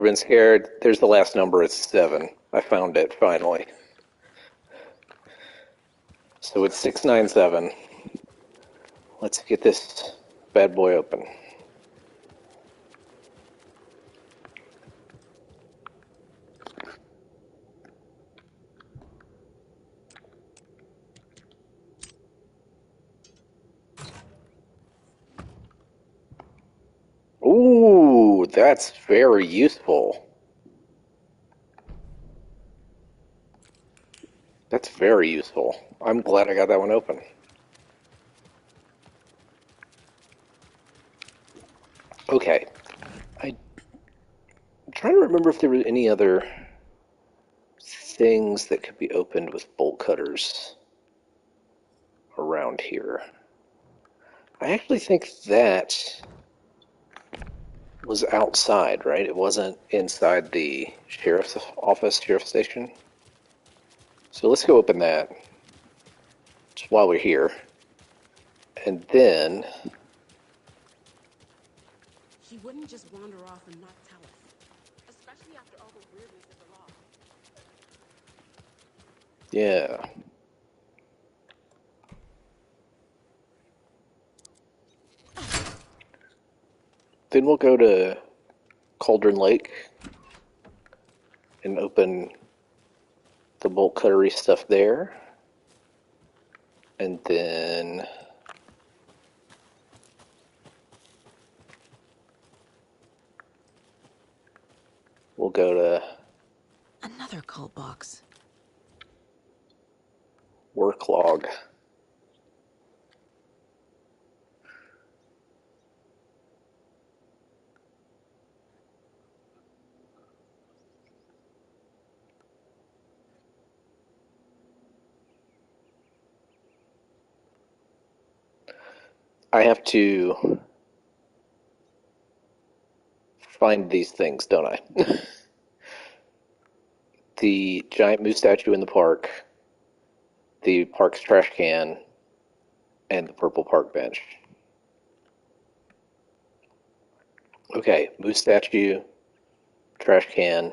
Been scared. There's the last number. It's 7. I found it finally. So it's 697. Let's get this bad boy open. Ooh, that's very useful. That's very useful. I'm glad I got that one open. Okay. I'm trying to remember if there were any other things that could be opened with bolt cutters around here. I actually think that was outside, right? It wasn't inside the sheriff's office, sheriff's station. So let's go open that just while we're here. And then He wouldn't just wander off and not tell us, especially after all the weirdness of the law. yeah. Then we'll go to Cauldron Lake and open the bolt cuttery stuff there. And then we'll go to Another cult box. work log. I have to find these things, don't I? The giant moose statue in the park, the park's trash can, and the purple park bench. Okay, moose statue, trash can,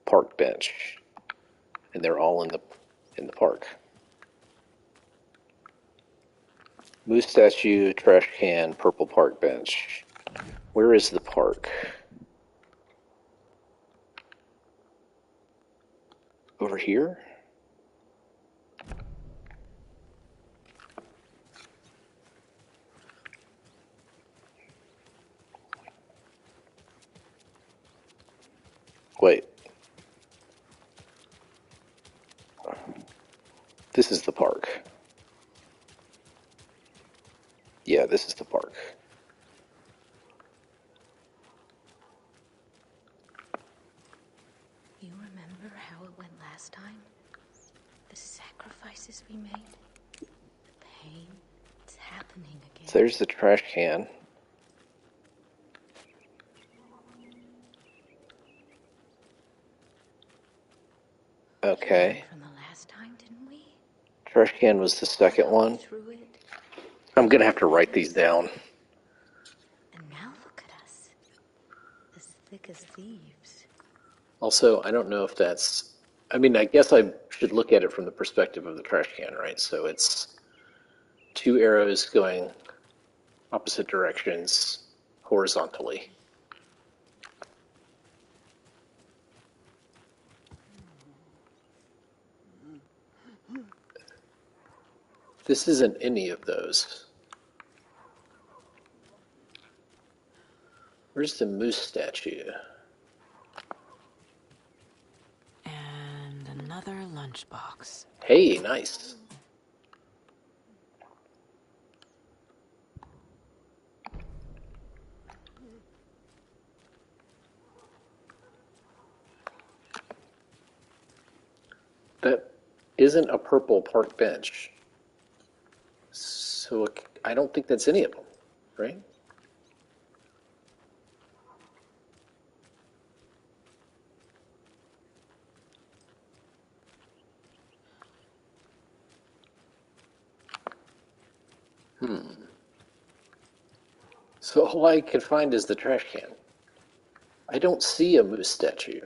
park bench, and they're all in the park. Moose statue, trash can, purple park bench. Where is the park? Over here? Wait. This is the park. Yeah, this is the park. You remember how it went last time? The sacrifices we made? The pain? It's happening again. So there's the trash can. Okay. From the last time, didn't we? Trash can was the second one. Through it. I'm gonna have to write these down. And now look at us. As thick as thieves. Also, I don't know if that's. I mean, I guess I should look at it from the perspective of the trash can, right? So it's 2 arrows going opposite directions horizontally. This isn't any of those. Where's the moose statue? And another lunchbox. Hey, nice. That isn't a purple park bench. So I don't think that's any of them, right? So all I can find is the trash can. I don't see a moose statue.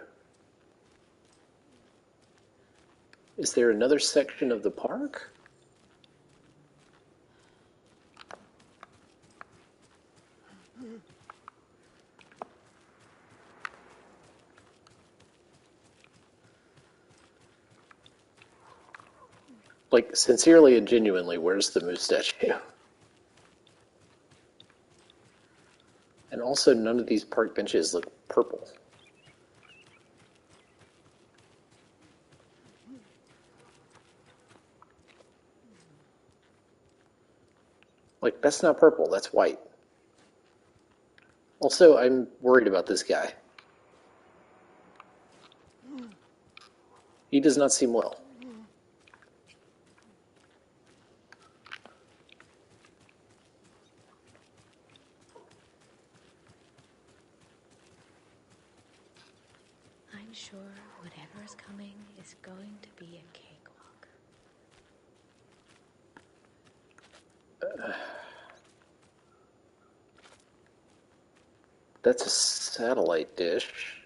Is there another section of the park? Like, sincerely and genuinely, where's the moose statue? And also, none of these park benches look purple. Like, that's not purple, that's white. Also, I'm worried about this guy. He does not seem well. I'm sure whatever is coming is going to be a cakewalk. That's a satellite dish.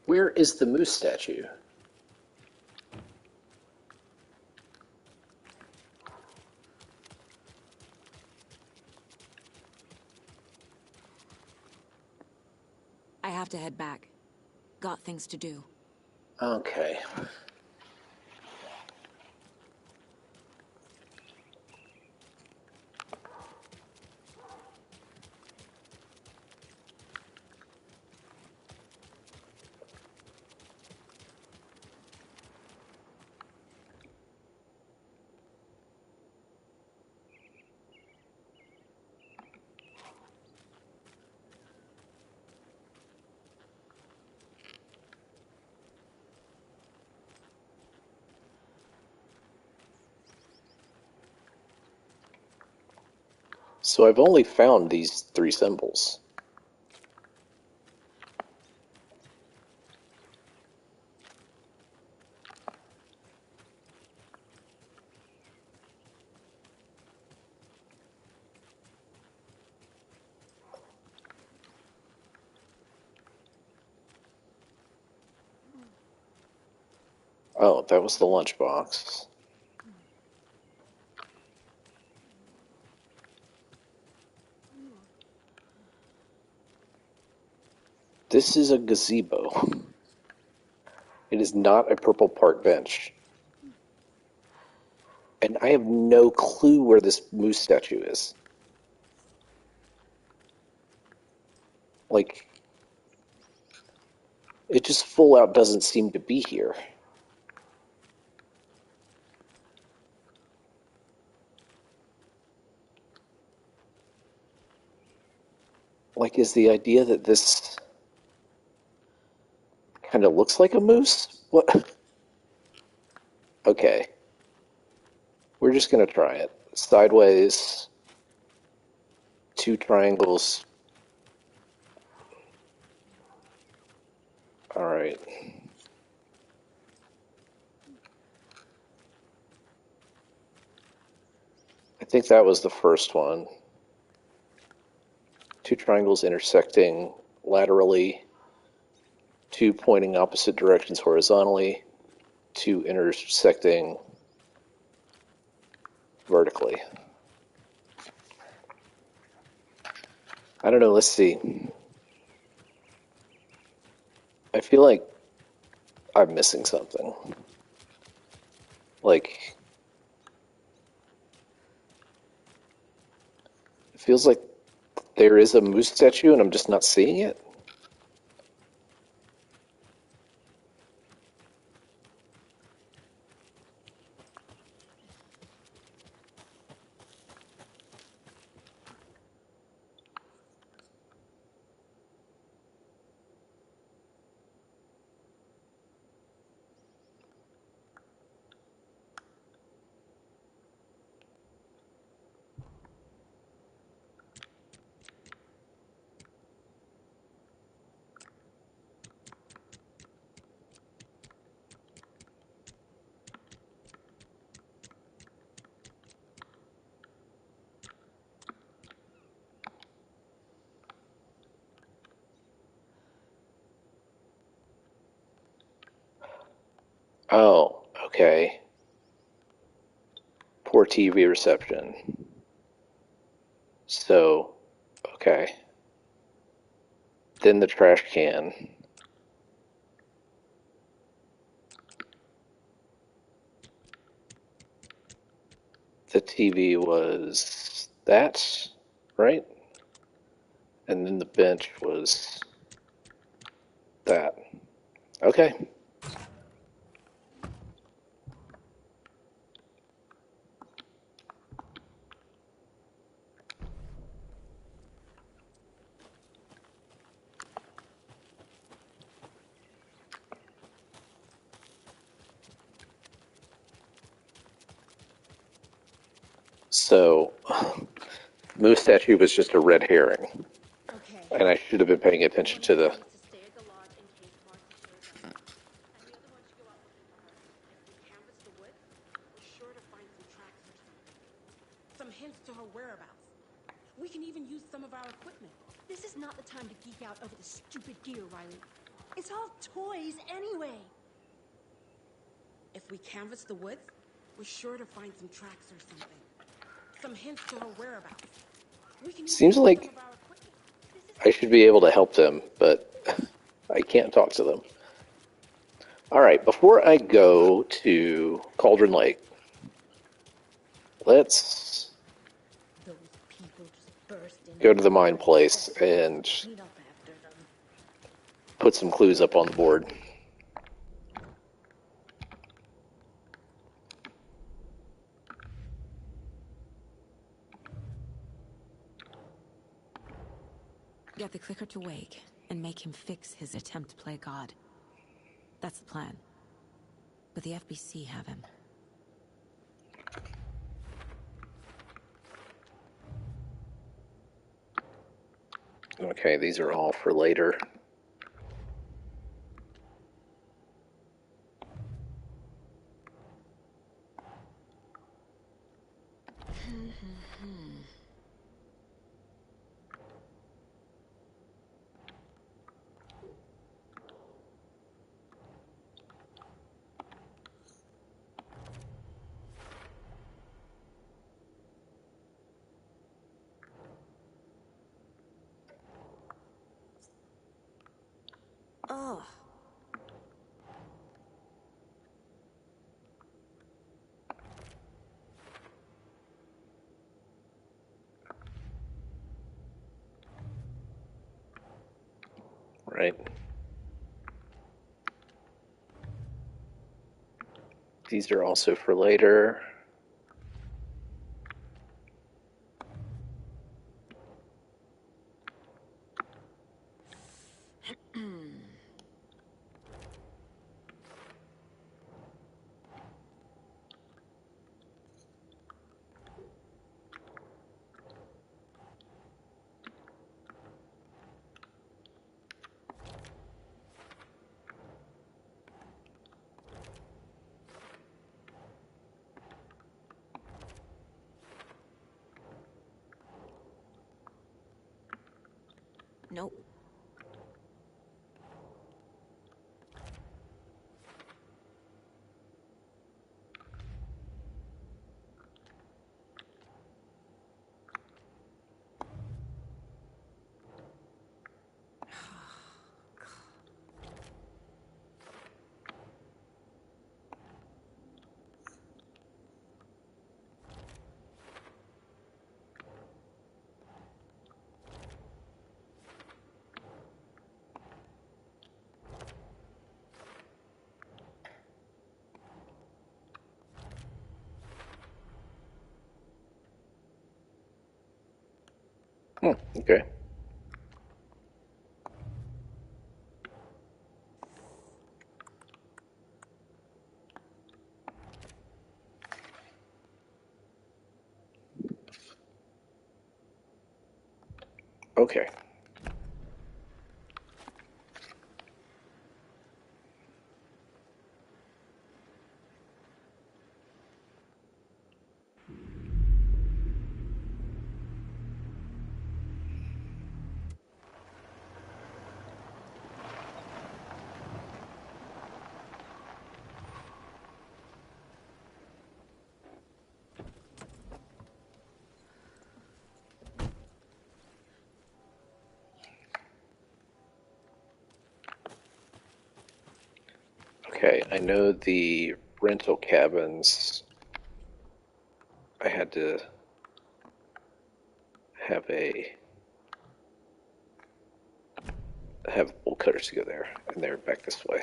Where is the moose statue? I have to head back. Got things to do. Okay. So I've only found these 3 symbols. Oh, that was the lunchbox. This is a gazebo. It is not a purple park bench. And I have no clue where this moose statue is. Like, it just full out doesn't seem to be here. Like, is the idea that this kind of looks like a moose? What? Okay. We're just gonna try it. Sideways, 2 triangles. Alright. I think that was the first one. 2 triangles intersecting laterally, 2 pointing opposite directions horizontally, 2 intersecting vertically. I don't know, let's see. I feel like I'm missing something. Like, it feels like there is a moose statue and I'm just not seeing it. Oh, okay. Poor TV reception. So, okay. Then the trash can. The TV was that, right? And then the bench was that. Okay. So, Moose statue was just a red herring, Okay. and I should have been paying attention to the. To stay at the lodge in case Marcy shows up. And the other one should go out looking for her. If we canvass the woods, we're sure to find some tracks or something. Some hints to her whereabouts. We can even use some of our equipment. This is not the time to geek out over the stupid gear, Riley. It's all toys anyway. If we canvass the woods, we're sure to find some tracks or something. Some hints to her whereabouts. We can even Seems use like some of our equipment. I should be able to help them, but I can't talk to them. All right, before I go to Cauldron Lake, let's Those people just burst in. go to the mine place and Clean up after them. put some clues up on the board. Get the clicker to Wake and make him fix his attempt to play God. That's the plan. But the FBC have him. Okay, these are all for later. Oh. Right. These are also for later. Nope. Okay. Okay. Okay, I know the rental cabins. I had to have bolt cutters to go there, and they're back this way.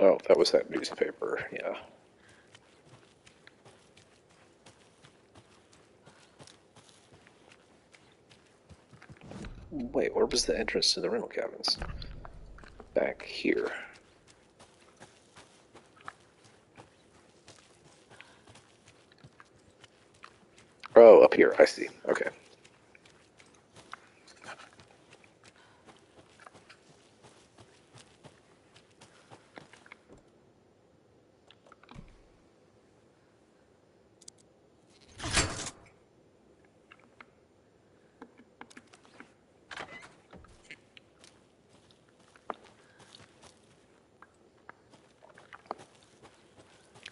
Oh, that was that newspaper, yeah. Wait, where was the entrance to the rental cabins? Back here. Oh, up here, I see. Okay.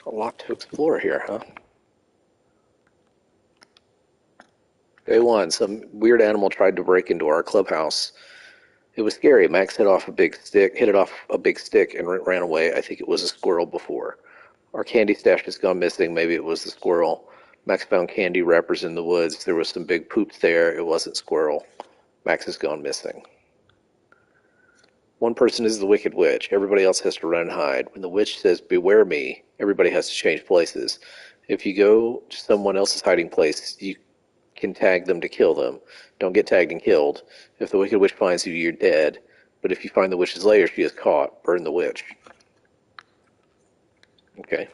A lot to explore here, huh? Day one, some weird animal tried to break into our clubhouse. It was scary. Max hit it off a big stick, and ran away. I think it was a squirrel before. Our candy stash has gone missing. Maybe it was the squirrel. Max found candy wrappers in the woods. There was some big poops there. It wasn't squirrel. Max has gone missing. One person is the Wicked Witch. Everybody else has to run and hide. When the witch says, "Beware me," everybody has to change places. If you go to someone else's hiding place, you can tag them to kill them. Don't get tagged and killed. If the Wicked Witch finds you, you're dead. But if you find the witch's lair, she is caught. Burn the witch. Okay.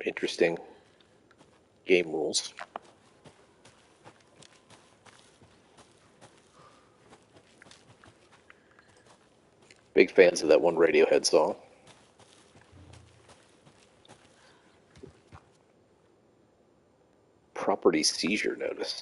Interesting game rules. Big fans of that one Radiohead song. Property seizure notice.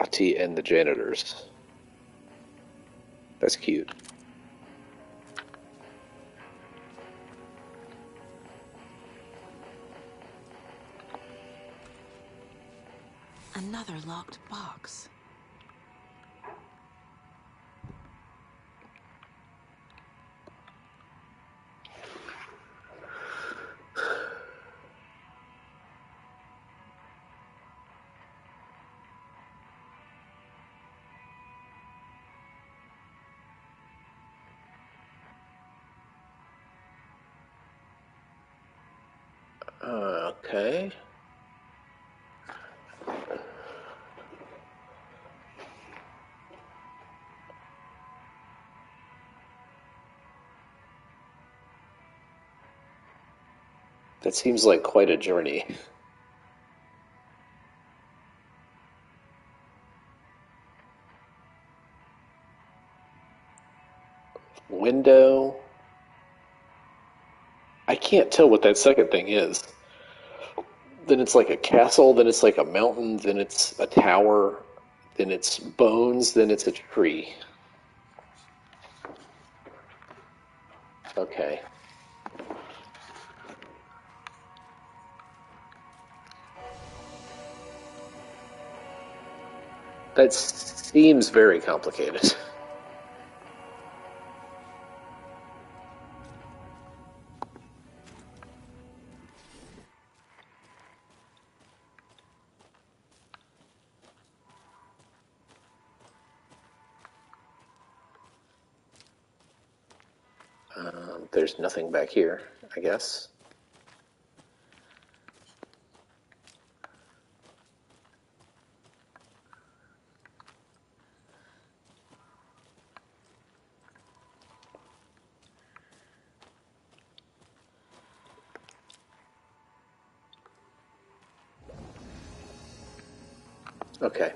Ati and the janitors. That's cute. Another locked box. Okay. That seems like quite a journey. Window. I can't tell what that second thing is. Then it's like a castle, then it's like a mountain, then it's a tower, then it's bones, then it's a tree. Okay. That seems very complicated. There's nothing back here, I guess. Okay.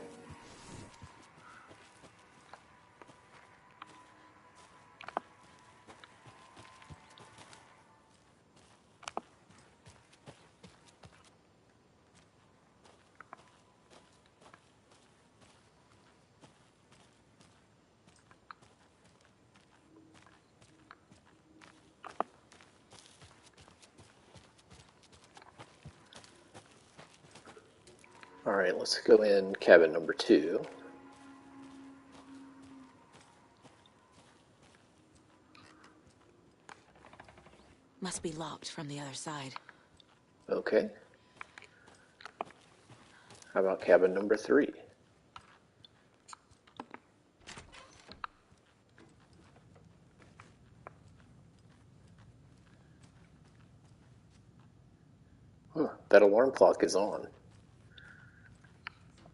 All right, let's go in cabin number 2. Must be locked from the other side. Okay. How about cabin number 3? Huh, that alarm clock is on.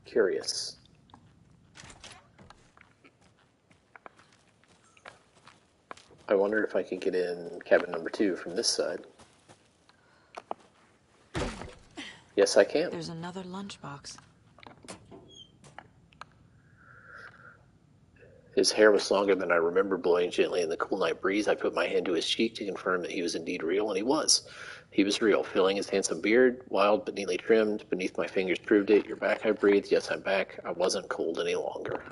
Curious. I wonder if I could get in cabin number 2 from this side. Yes, I can. There's another lunchbox. His hair was longer than I remember, blowing gently in the cool night breeze. I put my hand to his cheek to confirm that he was indeed real, and he was. He was real, feeling his handsome beard, wild but neatly trimmed. Beneath my fingers proved it. You're back, I breathed. Yes, I'm back. I wasn't cold any longer.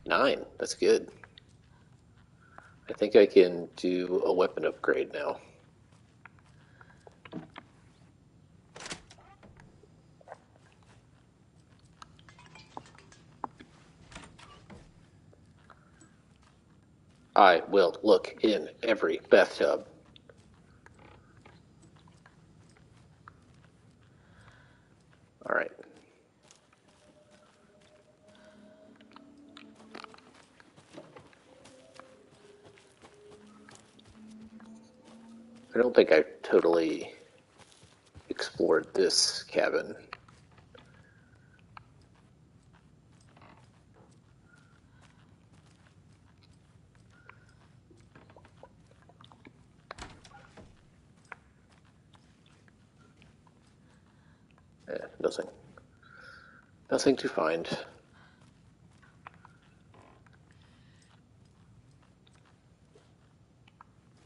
9. That's good. I think I can do a weapon upgrade now. I will look in every bathtub. All right. I don't think I've totally explored this cabin. Nothing. Nothing to find.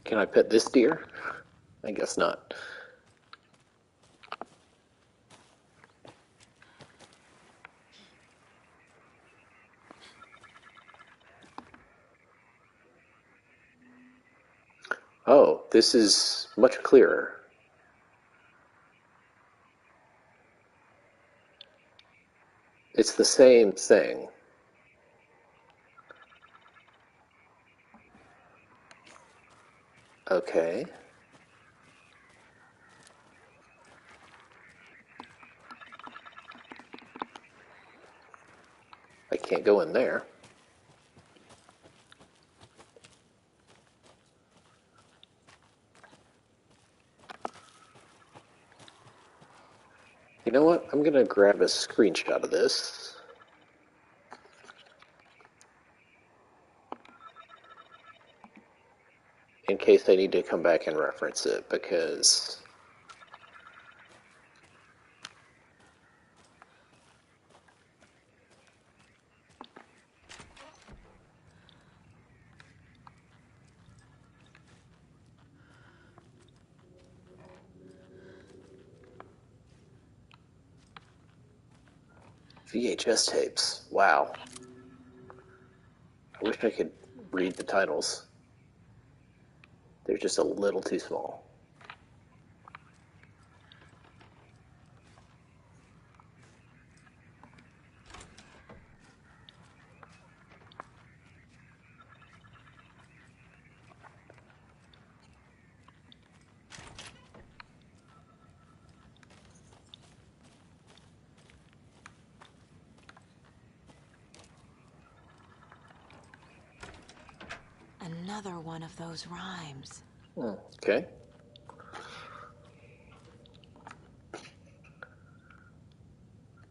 Can I pet this deer? I guess not. Oh, this is much clearer. It's the same thing. Okay. I can't go in there. You know what? I'm going to grab a screenshot of this. In case I need to come back and reference it, because VHS tapes. Wow. I wish I could read the titles. They're just a little too small. Another one of those rhymes. Okay.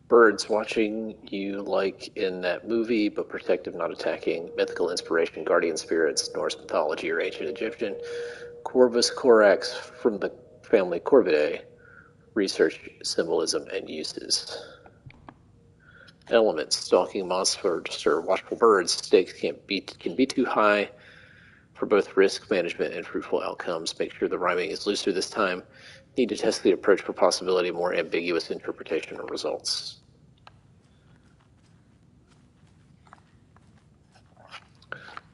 Birds watching you like in that movie, but protective, not attacking. Mythical inspiration, guardian spirits, Norse mythology or ancient Egyptian. Corvus corax from the family Corvidae. Research, symbolism, and uses. Elements: stalking monsters or watchful birds. Stakes can be too high for both risk management and fruitful outcomes. Make sure the rhyming is looser this time. Need to test the approach for possibility of more ambiguous interpretation or results.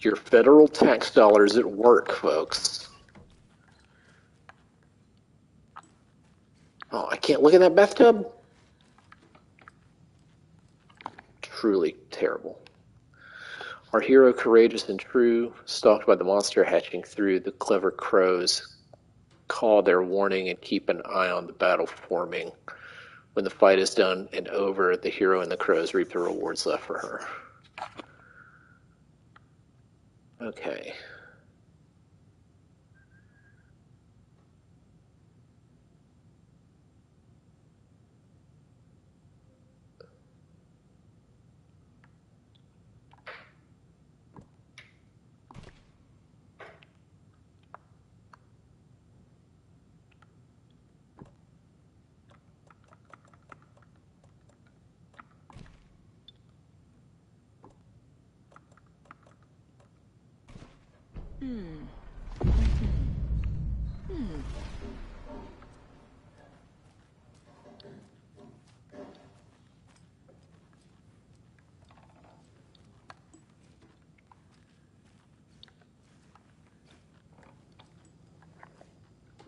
Your federal tax dollars at work, folks. Oh, I can't look at that bathtub? Truly terrible. Our hero, courageous and true, stalked by the monster hatching through, the clever crows call their warning and keep an eye on the battle forming. When the fight is done and over, the hero and the crows reap the rewards left for her. Okay.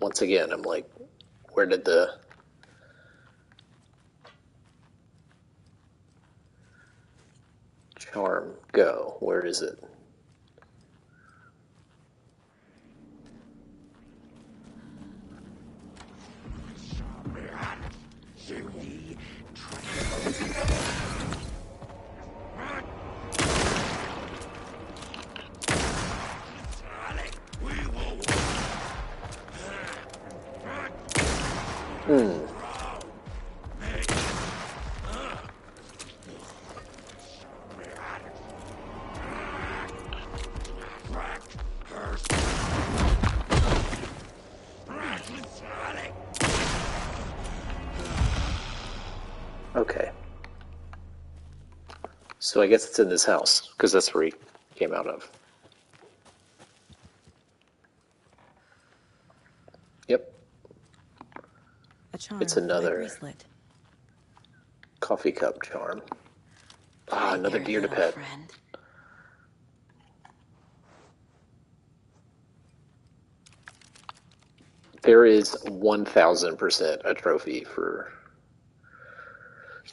Once again, I'm like, where did the charm go? Where is it? Okay. So I guess it's in this house, because that's where he came out of. Yep. A charm. It's another bracelet. coffee cup charm. Ah, another There, deer to little pet. friend. There is 1,000% a trophy for...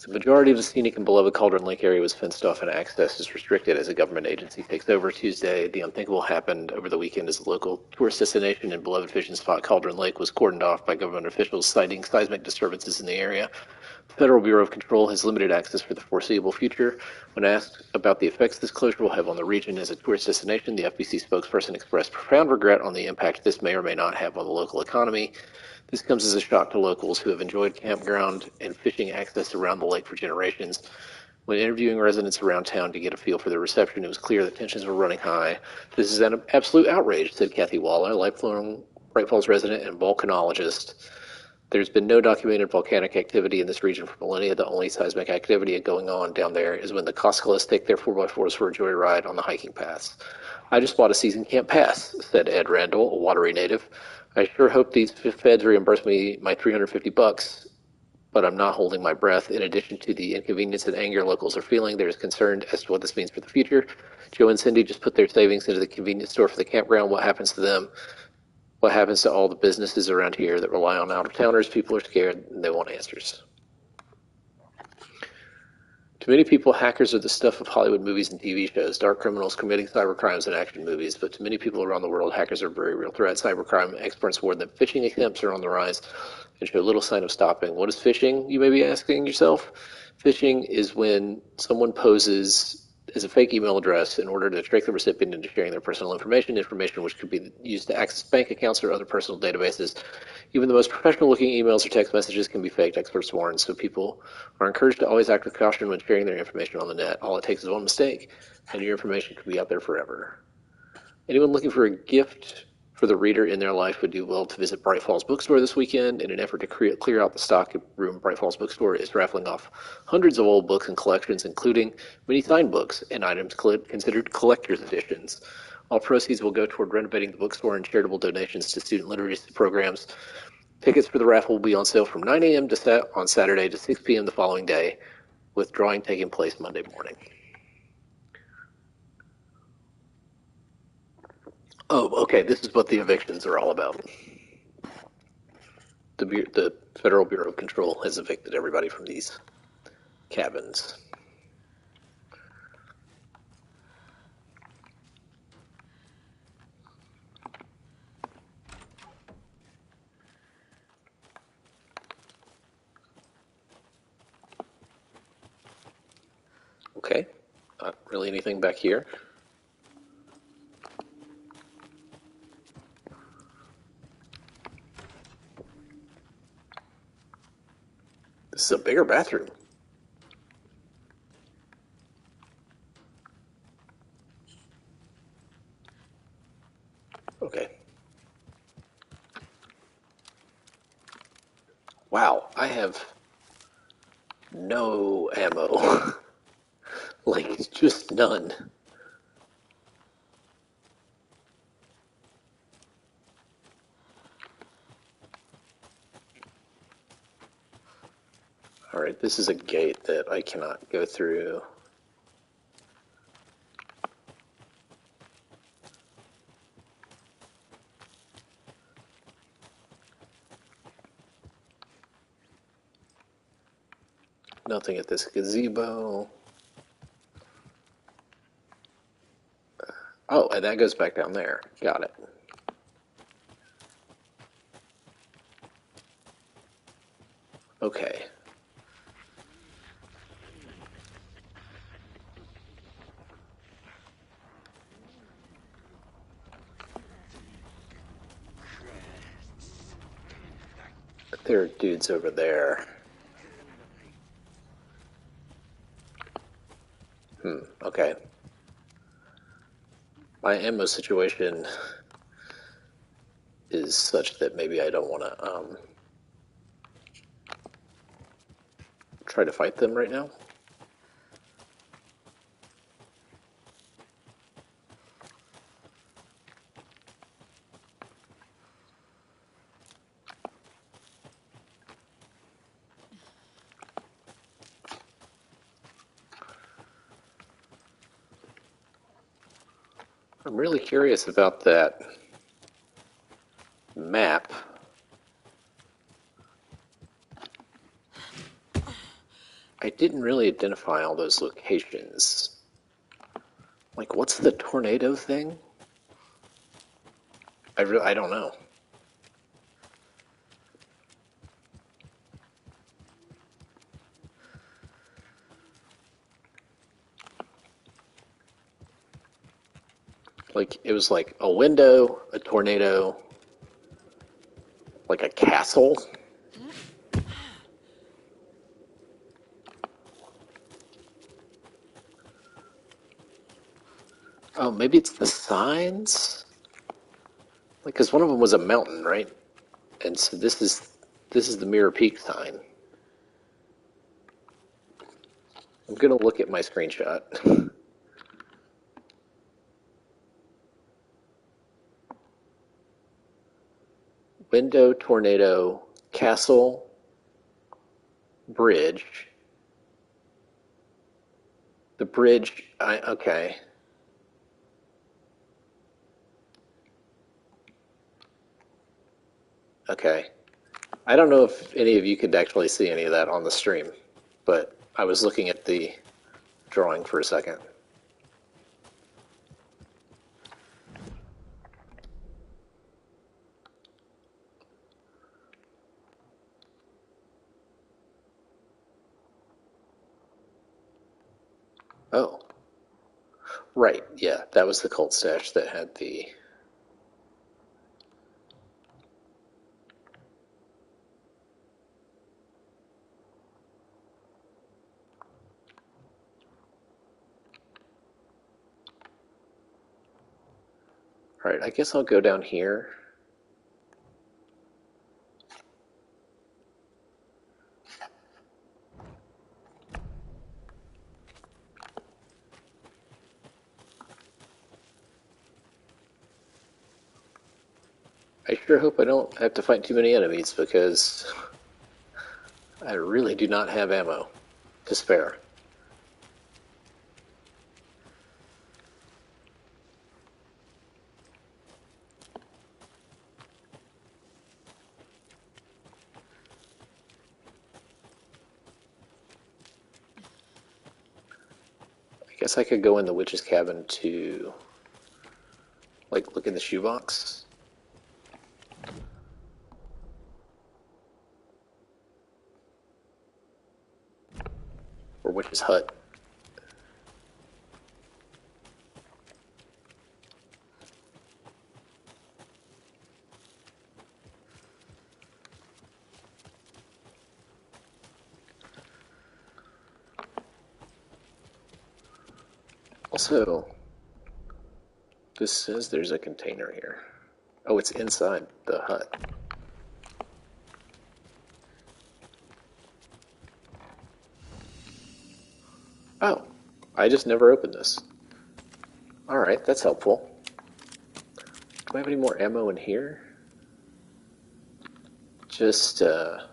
The majority of the scenic and beloved Cauldron Lake area was fenced off and access is restricted as a government agency takes over. Tuesday, the unthinkable happened over the weekend as the local tourist destination and beloved fishing spot Cauldron Lake was cordoned off by government officials citing seismic disturbances in the area. The Federal Bureau of Control has limited access for the foreseeable future. When asked about the effects this closure will have on the region as a tourist destination, the FBC spokesperson expressed profound regret on the impact this may or may not have on the local economy. This comes as a shock to locals who have enjoyed campground and fishing access around the lake for generations. When interviewing residents around town to get a feel for their reception, it was clear that tensions were running high. This is an absolute outrage, said Kathy Waller, lifelong Bright Falls resident and volcanologist. There's been no documented volcanic activity in this region for millennia. The only seismic activity going on down there is when the Coscalas take their 4x4s for a joyride on the hiking paths. I just bought a season camp pass, said Ed Randall, a Watery native. I sure hope these feds reimburse me my $350, but I'm not holding my breath. In addition to the inconvenience and anger locals are feeling, there is concern as to what this means for the future. Joe and Cindy just put their savings into the convenience store for the campground. What happens to them? What happens to all the businesses around here that rely on out-of-towners? People are scared and they want answers. To many people, hackers are the stuff of Hollywood movies and TV shows, dark criminals committing cybercrimes in action movies. But to many people around the world, hackers are a very real threat. Cybercrime experts warn that phishing attempts are on the rise and show little sign of stopping. What is phishing, you may be asking yourself? Phishing is when someone poses as a fake email address in order to trick the recipient into sharing their personal information which could be used to access bank accounts or other personal databases. Even the most professional-looking emails or text messages can be faked, experts warn, so people are encouraged to always act with caution when sharing their information on the net. All it takes is one mistake, and your information could be out there forever. Anyone looking for a gift for the reader in their life would do well to visit Bright Falls Bookstore this weekend. In an effort to clear out the stock room, Bright Falls Bookstore is raffling off hundreds of old books and collections, including many signed books and items considered collector's editions. All proceeds will go toward renovating the bookstore and charitable donations to student literacy programs. Tickets for the raffle will be on sale from 9 a.m. on Saturday to 6 p.m. the following day, with drawing taking place Monday morning. Oh, okay, this is what the evictions are all about. The Federal Bureau of Control has evicted everybody from these cabins. Okay, not really anything back here. This is a bigger bathroom. Okay. Wow, I have no ammo. Like, just none. Alright, this is a gate that I cannot go through. Nothing at this gazebo. Oh, and that goes back down there. Got it. Okay. There are dudes over there. Okay. My ammo situation is such that maybe I don't want to try to fight them right now. I'm really curious about that map. I didn't really identify all those locations. Like, what's the tornado thing? I don't know. Like, it was like a window, a tornado, like a castle. Oh, maybe it's the signs? Like, because one of them was a mountain, right? And so this is the Mirror Peak sign. I'm gonna look at my screenshot. Window, tornado, castle, bridge. The bridge, okay. Okay. I don't know if any of you could actually see any of that on the stream, but I was looking at the drawing for a second. Oh. Right, yeah, that was the cult stash that had the... Alright, I guess I'll go down here. I sure hope I don't have to fight too many enemies, because I really do not have ammo to spare. I guess I could go in the witch's cabin to, like, look in the shoebox. Or witch's hut. Also, this says there's a container here. Oh, it's inside the hut. Oh, I just never opened this. Alright, that's helpful. Do I have any more ammo in here? Just, for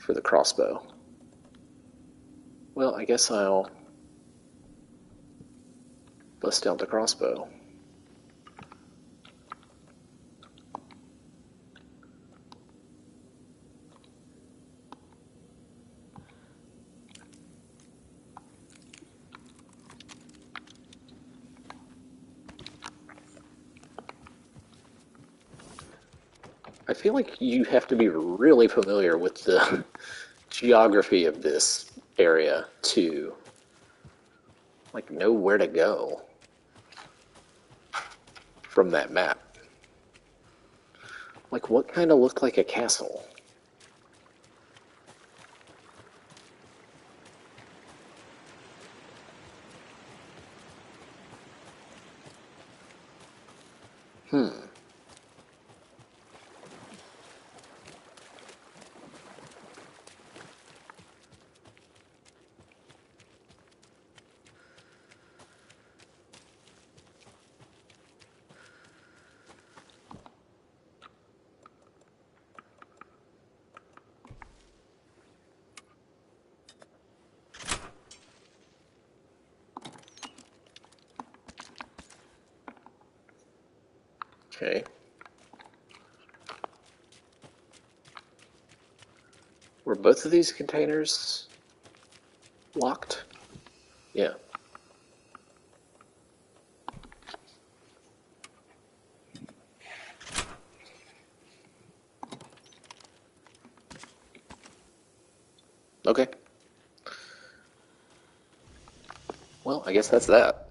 the crossbow. Well, I guess I'll bust out the crossbow. I feel like you have to be really familiar with the geography of this area to, like, know where to go from that map. Like, what kind of looked like a castle? Okay. Were both of these containers locked? Yeah. Okay. Well, I guess that's that.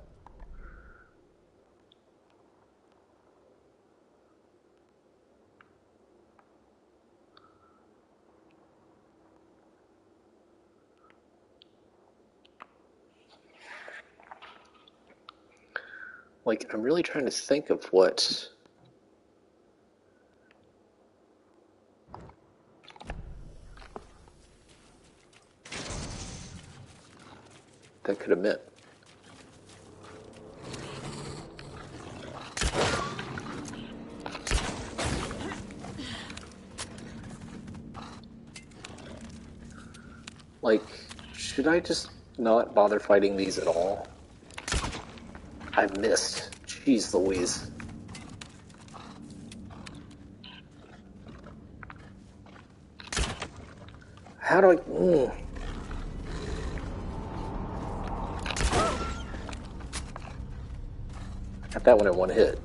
Like, I'm really trying to think of what that could have meant. Like, should I just not bother fighting these at all? I've missed. Jeez Louise. How do I... Got that one in one hit.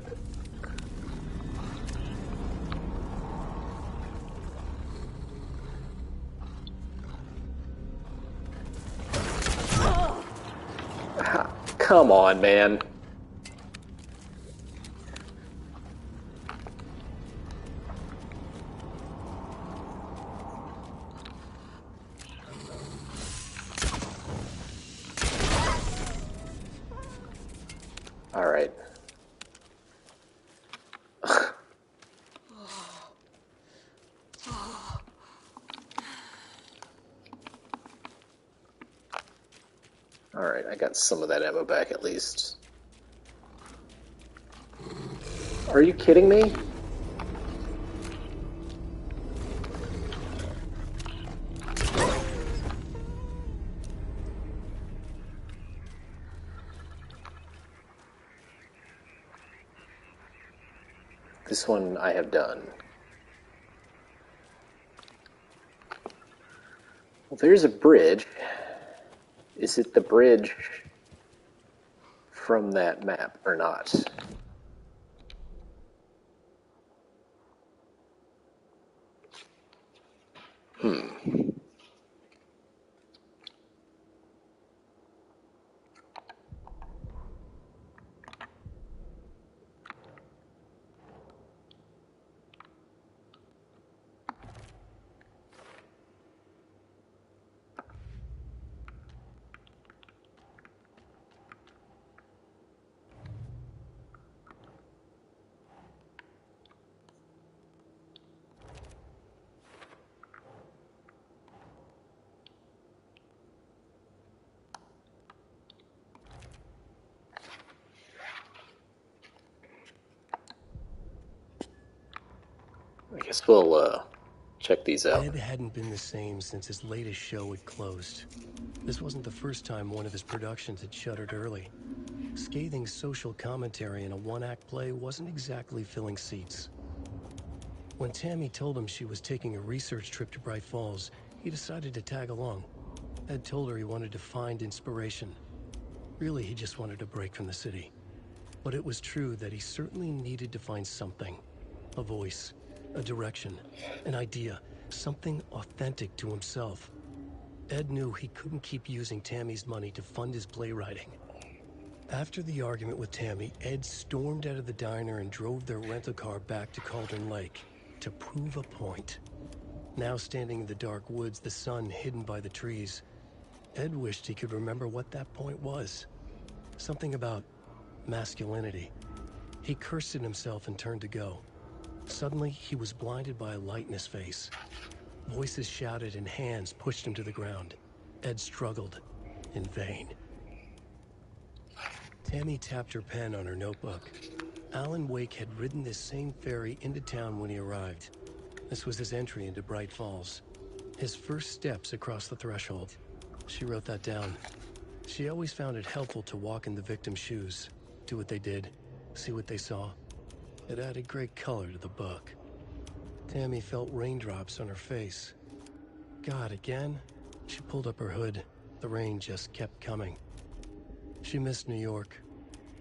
Come on, man. All right. All right, I got some of that ammo back at least. Are you kidding me? This one I have done. Well, there's a bridge. Is it the bridge from that map or not? I guess we'll check these out. Ed hadn't been the same since his latest show had closed. This wasn't the first time one of his productions had shuttered early. Scathing social commentary in a one-act play wasn't exactly filling seats. When Tammy told him she was taking a research trip to Bright Falls, he decided to tag along. Ed told her he wanted to find inspiration. Really, he just wanted a break from the city. But it was true that he certainly needed to find something. A voice, a direction, an idea, something authentic to himself. Ed knew he couldn't keep using Tammy's money to fund his playwriting. After the argument with Tammy, Ed stormed out of the diner and drove their rental car back to Cauldron Lake to prove a point. Now standing in the dark woods, the sun hidden by the trees, Ed wished he could remember what that point was. Something about masculinity. He cursed at himself and turned to go. Suddenly, he was blinded by a light in his face. Voices shouted and hands pushed him to the ground. Ed struggled, in vain. Tammy tapped her pen on her notebook. Alan Wake had ridden this same ferry into town when he arrived. This was his entry into Bright Falls. His first steps across the threshold. She wrote that down. She always found it helpful to walk in the victim's shoes, do what they did, see what they saw. It added great color to the book. Tammy felt raindrops on her face. God, again? She pulled up her hood. The rain just kept coming. She missed New York.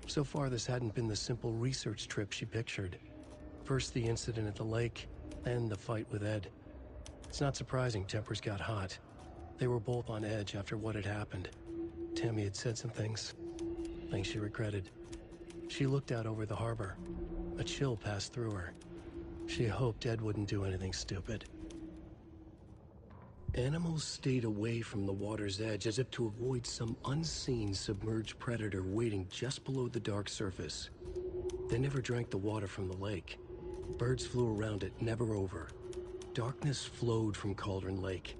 So far, this hadn't been the simple research trip she pictured. First the incident at the lake, then the fight with Ed. It's not surprising tempers got hot. They were both on edge after what had happened. Tammy had said some things she regretted. She looked out over the harbor. A chill passed through her. She hoped Ed wouldn't do anything stupid. Animals stayed away from the water's edge as if to avoid some unseen submerged predator waiting just below the dark surface. They never drank the water from the lake. Birds flew around it, never over. Darkness flowed from Cauldron Lake.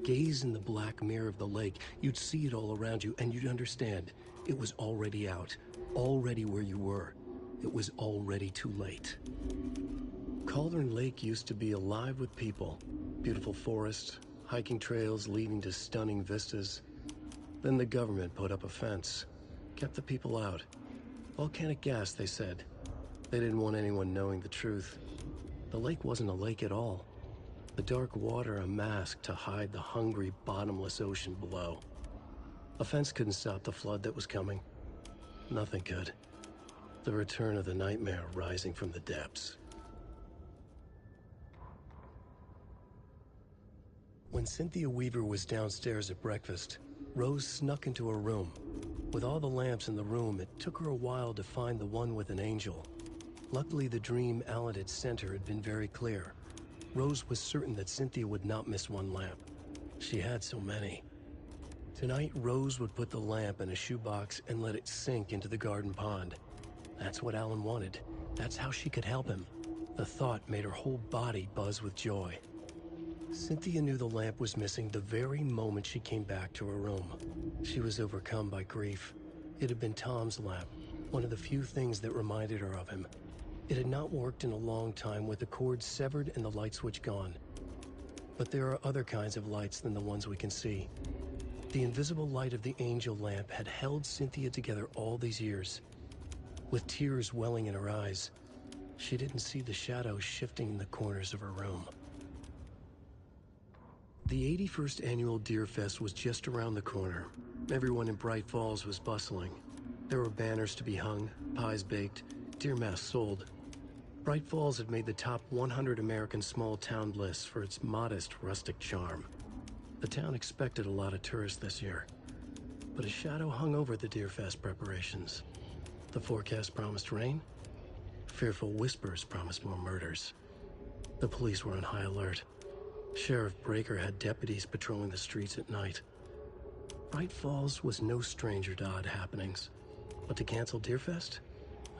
Gaze in the black mirror of the lake, you'd see it all around you, and you'd understand. It was already out, already where you were. It was already too late. Cauldron Lake used to be alive with people. Beautiful forests, hiking trails leading to stunning vistas. Then the government put up a fence, kept the people out. Volcanic gas, they said. They didn't want anyone knowing the truth. The lake wasn't a lake at all. The dark water a mask to hide the hungry, bottomless ocean below. A fence couldn't stop the flood that was coming. Nothing could. The return of the nightmare rising from the depths. When Cynthia Weaver was downstairs at breakfast, Rose snuck into her room. With all the lamps in the room, it took her a while to find the one with an angel. Luckily, the dream Alan had sent her had been very clear. Rose was certain that Cynthia would not miss one lamp. She had so many. Tonight, Rose would put the lamp in a shoebox and let it sink into the garden pond. That's what Alan wanted. That's how she could help him. The thought made her whole body buzz with joy. Cynthia knew the lamp was missing the very moment she came back to her room. She was overcome by grief. It had been Tom's lamp, one of the few things that reminded her of him. It had not worked in a long time with the cord severed and the light switch gone. But there are other kinds of lights than the ones we can see. The invisible light of the angel lamp had held Cynthia together all these years. With tears welling in her eyes, she didn't see the shadows shifting in the corners of her room. The 81st annual Deer Fest was just around the corner. Everyone in Bright Falls was bustling. There were banners to be hung, pies baked, deer masks sold. Bright Falls had made the top 100 American small town lists for its modest, rustic charm. The town expected a lot of tourists this year, but a shadow hung over the Deer Fest preparations. The forecast promised rain. Fearful whispers promised more murders. The police were on high alert. Sheriff Breaker had deputies patrolling the streets at night. Bright Falls was no stranger to odd happenings, but to cancel Deerfest?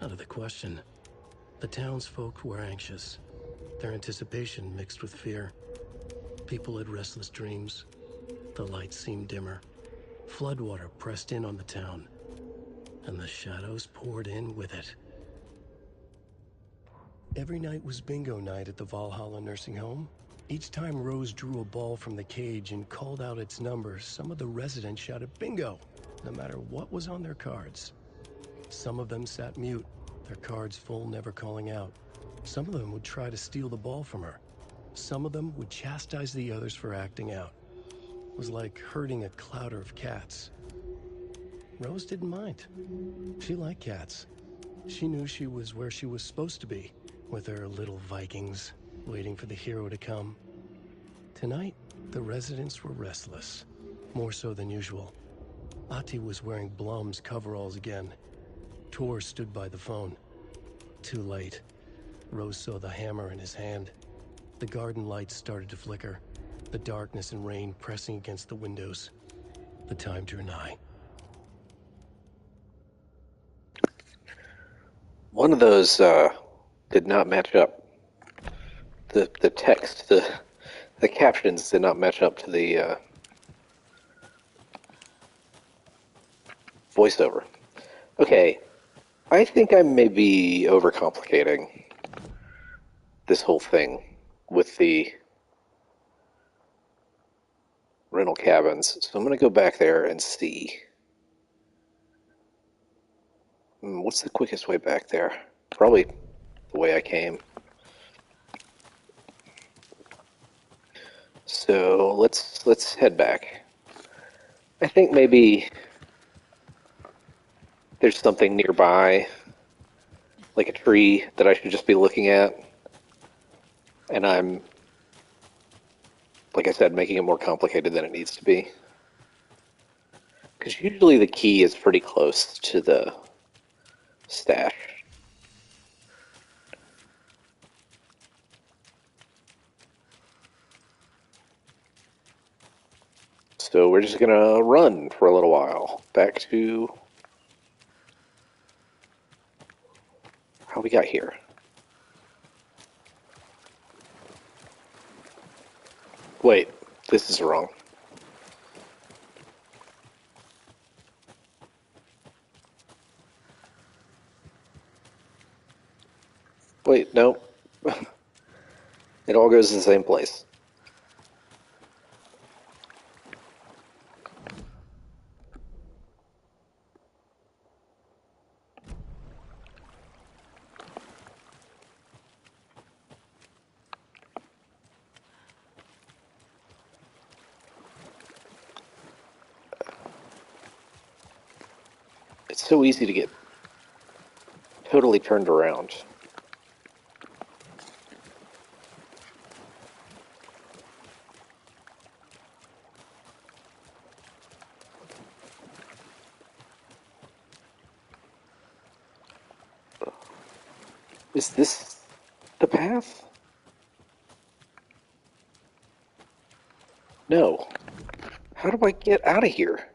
Out of the question. The townsfolk were anxious, their anticipation mixed with fear. People had restless dreams. The lights seemed dimmer. Floodwater pressed in on the town, and the shadows poured in with it. Every night was bingo night at the Valhalla nursing home. Each time Rose drew a ball from the cage and called out its number, some of the residents shouted bingo, no matter what was on their cards. Some of them sat mute, their cards full, never calling out. Some of them would try to steal the ball from her. Some of them would chastise the others for acting out. It was like herding a clouder of cats. Rose didn't mind. She liked cats. She knew she was where she was supposed to be, with her little Vikings, waiting for the hero to come. Tonight, the residents were restless, more so than usual. Ahti was wearing Blum's coveralls again. Tor stood by the phone. Too late. Rose saw the hammer in his hand. The garden lights started to flicker, the darkness and rain pressing against the windows. The time drew nigh. One of those did not match up. The text, the captions did not match up to the voiceover. Okay, I think I may be overcomplicating this whole thing with the rental cabins. So I'm going to go back there and see. What's the quickest way back there? Probably the way I came. So let's head back. I think maybe there's something nearby, like a tree, that I should just be looking at. And I'm, like I said, making it more complicated than it needs to be. Because usually the key is pretty close to the stash. So we're just gonna run for a little while. Back to how we got here. Wait, this is wrong. Wait, no. It all goes to the same place. It's so easy to get totally turned around. Is this the path? No. How do I get out of here?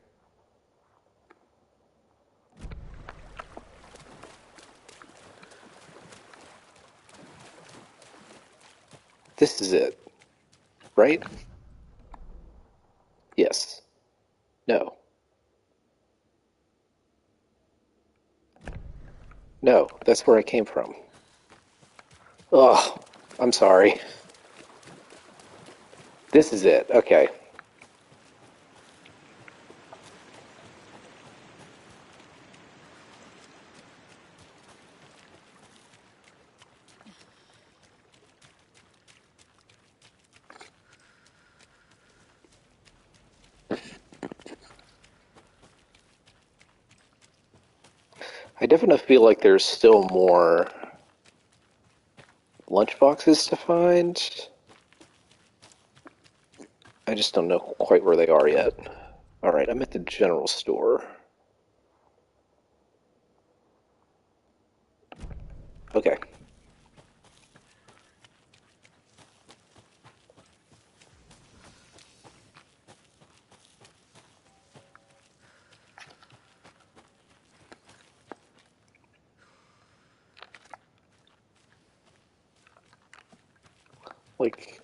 This is it, right? Yes. No. No, that's where I came from. Oh, I'm sorry. This is it. Okay. I definitely feel like there's still more lunchboxes to find. I just don't know quite where they are yet. Alright, I'm at the general store. Okay. Like,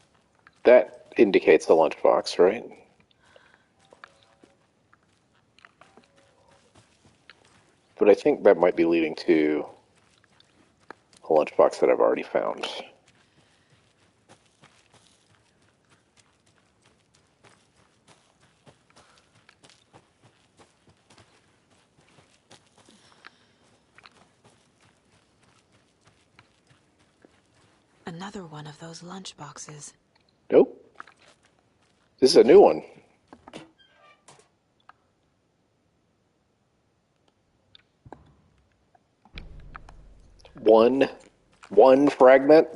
that indicates the lunchbox, right? But I think that might be leading to a lunchbox that I've already found. Another one of those lunch boxes. Nope. This is a new one. One fragment?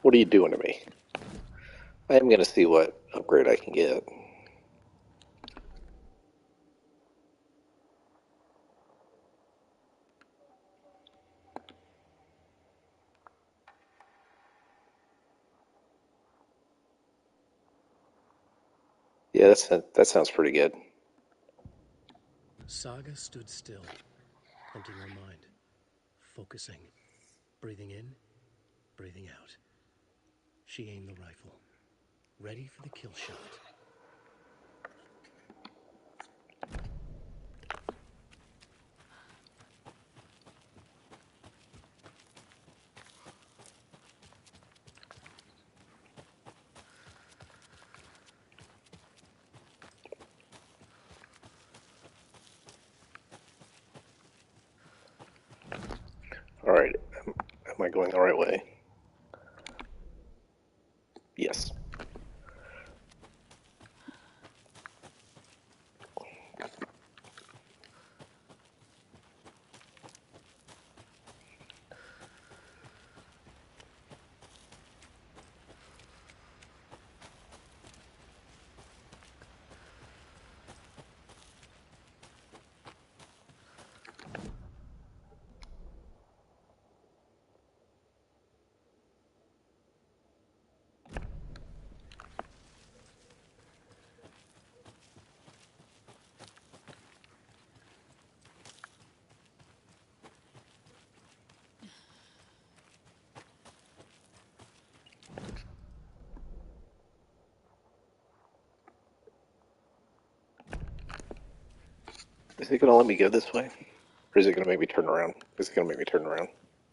What are you doing to me? I am going to see what upgrade I can get. Yeah, that sounds pretty good. Saga stood still, emptying her mind, focusing, breathing in, breathing out. She aimed the rifle, ready for the kill shot. Alright, am I going the right way? Yes. Is it going to let me go this way? Or is it going to make me turn around? Is it going to make me turn around?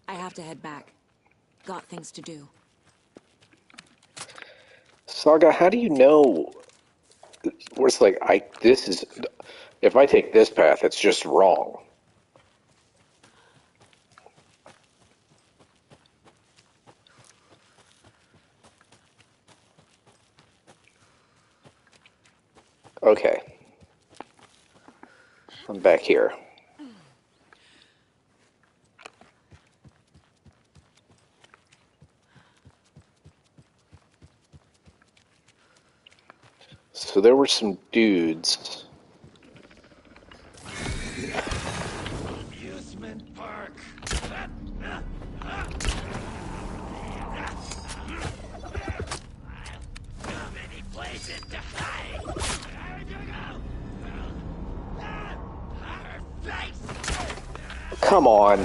I have to head back. Got things to do. Saga, how do you know where it's like, if I take this path, it's just wrong? Okay. I'm back here. So there were some dudes. Amusement park. Come on.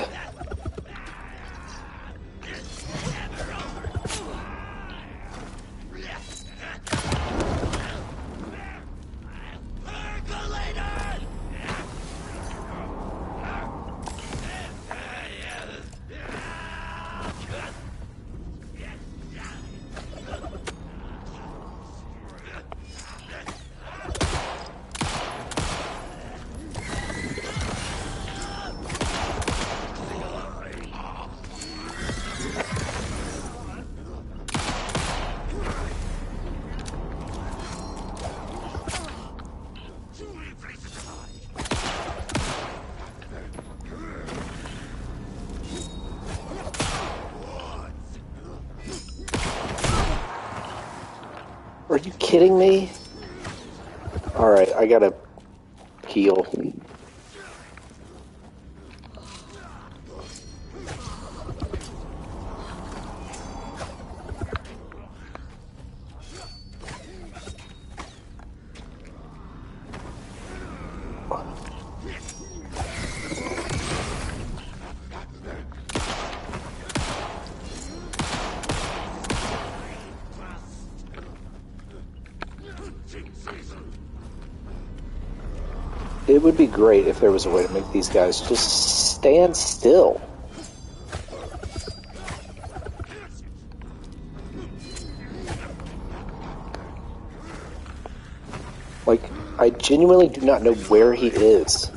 Are you kidding me? Alright, I gotta heal. It would be great if there was a way to make these guys just stand still. Like, I genuinely do not know where he is.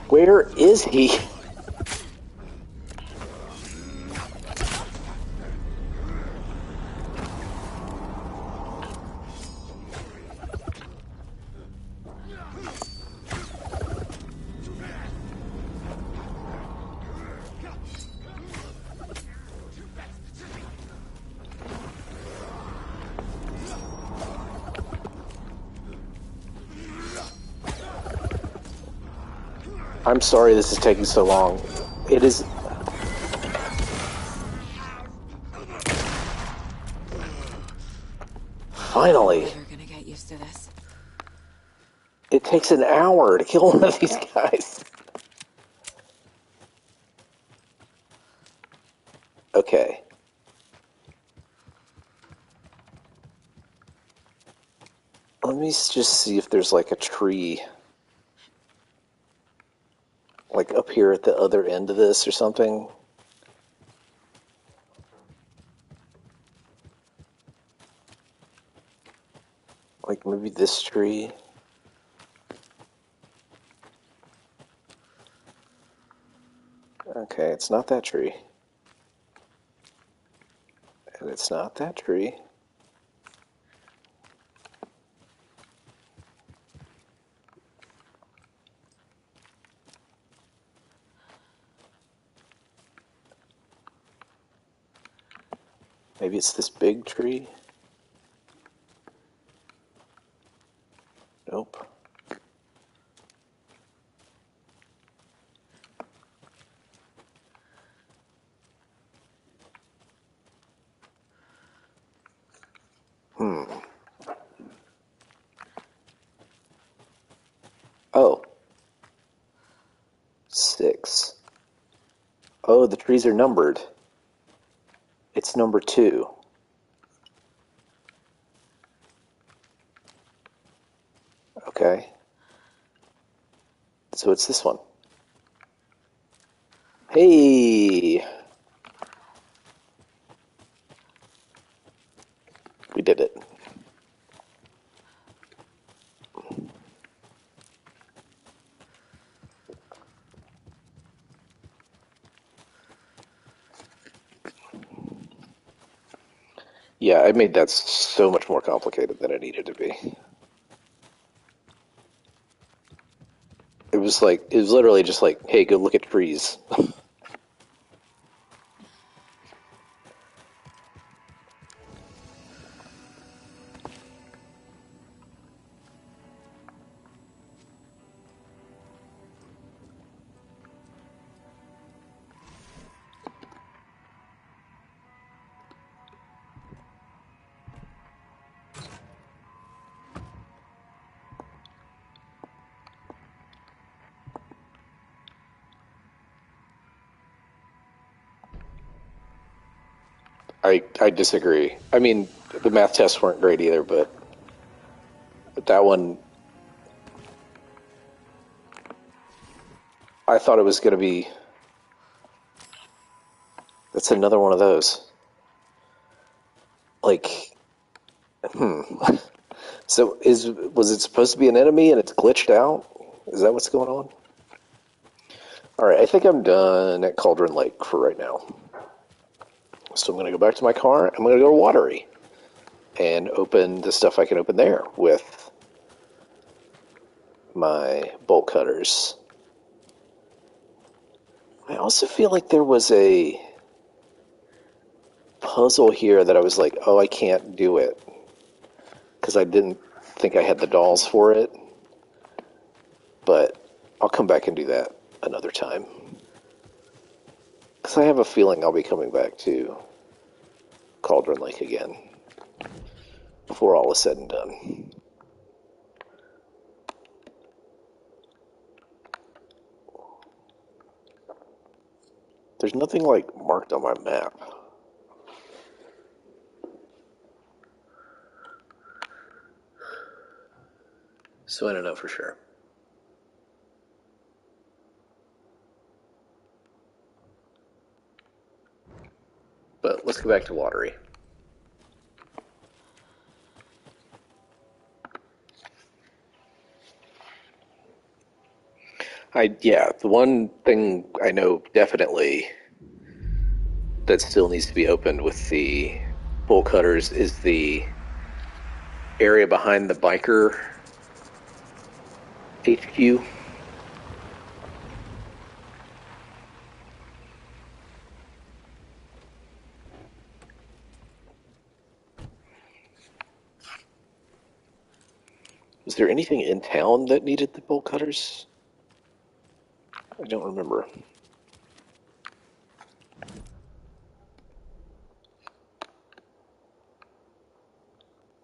Where is he? I'm sorry this is taking so long. It is... Finally. You're gonna get used to this. It takes an hour to kill one of these guys. Okay. Let me just see if there's like a tree. Like up here at the other end of this or something. Like maybe this tree. Okay, it's not that tree. And it's not that tree. Maybe it's this big tree. Nope. Oh. 6. Oh, the trees are numbered. It's number 2. Okay. So it's this one. Hey! We did it. Yeah, I made that so much more complicated than it needed to be. just like, it was literally just like, hey, go look at trees. I disagree. I mean, the math tests weren't great either, but that one, I thought it was going to be. That's another one of those. Like, so was it supposed to be an enemy and it's glitched out? Is that what's going on? All right, I think I'm done at Cauldron Lake for right now. So I'm going to go back to my car. I'm going to go to Watery and open the stuff I can open there with my bolt cutters. I also feel like there was a puzzle here that I was like, oh, I can't do it because I didn't think I had the dolls for it. But I'll come back and do that another time. Because I have a feeling I'll be coming back to Cauldron Lake again before all is said and done. There's nothing like marked on my map. So I don't know for sure. But let's go back to Watery. The one thing I know definitely that still needs to be opened with the bolt cutters is the area behind the biker HQ. Was there anything in town that needed the bolt cutters? I don't remember.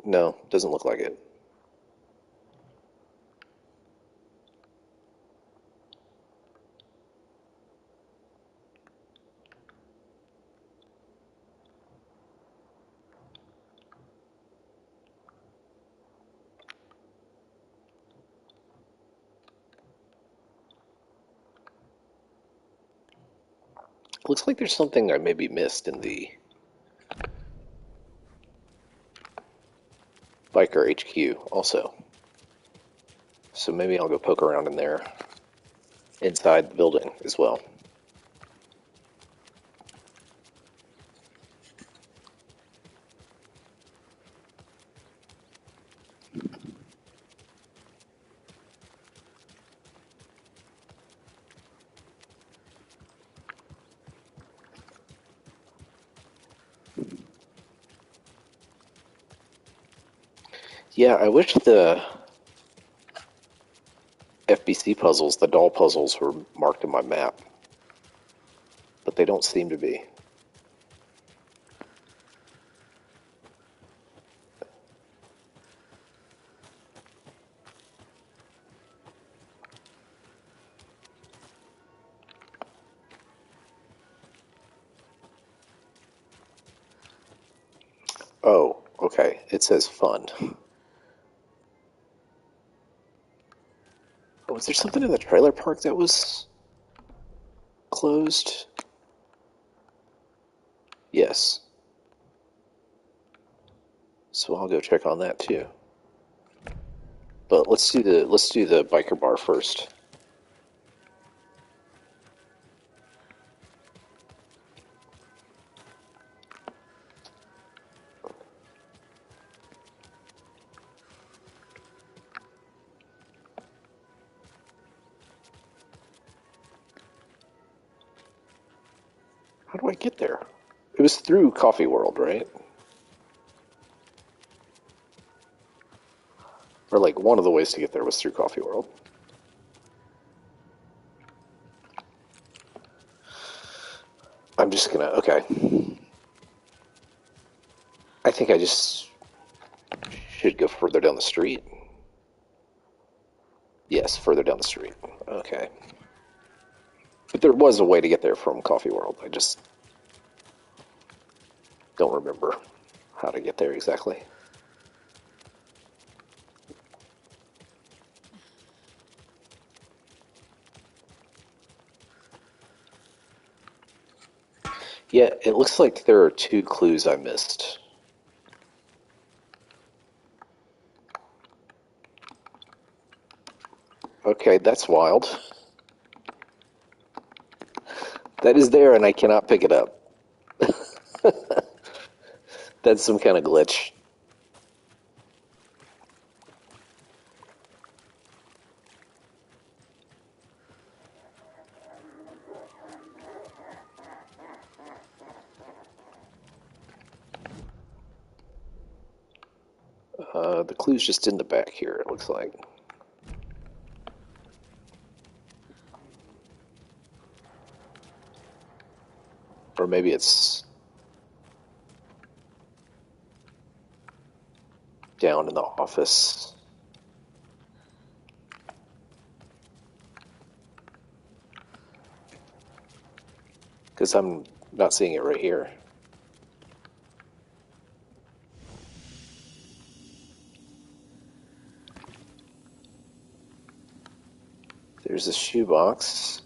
No, doesn't look like it. Looks like there's something I maybe missed in the biker HQ also. So maybe I'll go poke around in there inside the building as well. Yeah, I wish the FBC puzzles, the doll puzzles, were marked on my map, but they don't seem to be. Oh, okay. It says fun. Oh, was there something in the trailer park that was closed? Yes. So I'll go check on that too. But let's do the biker bar first. How do I get there? It was through Coffee World, right? Or like one of the ways to get there was through Coffee World. I'm just gonna, okay. I think I just should go further down the street. Yes, further down the street. Okay. But there was a way to get there from Coffee World. I just don't remember how to get there exactly. Yeah, it looks like there are 2 clues I missed. Okay, that's wild. That is there and I cannot pick it up. That's some kind of glitch. The clue's just in the back here, it looks like. Or maybe it's down in the office. Because I'm not seeing it right here. There's a shoebox.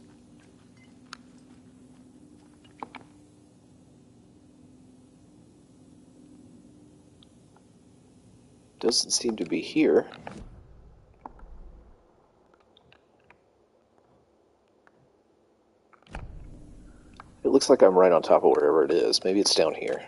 Doesn't seem to be here. It looks like I'm right on top of wherever it is. Maybe it's down here.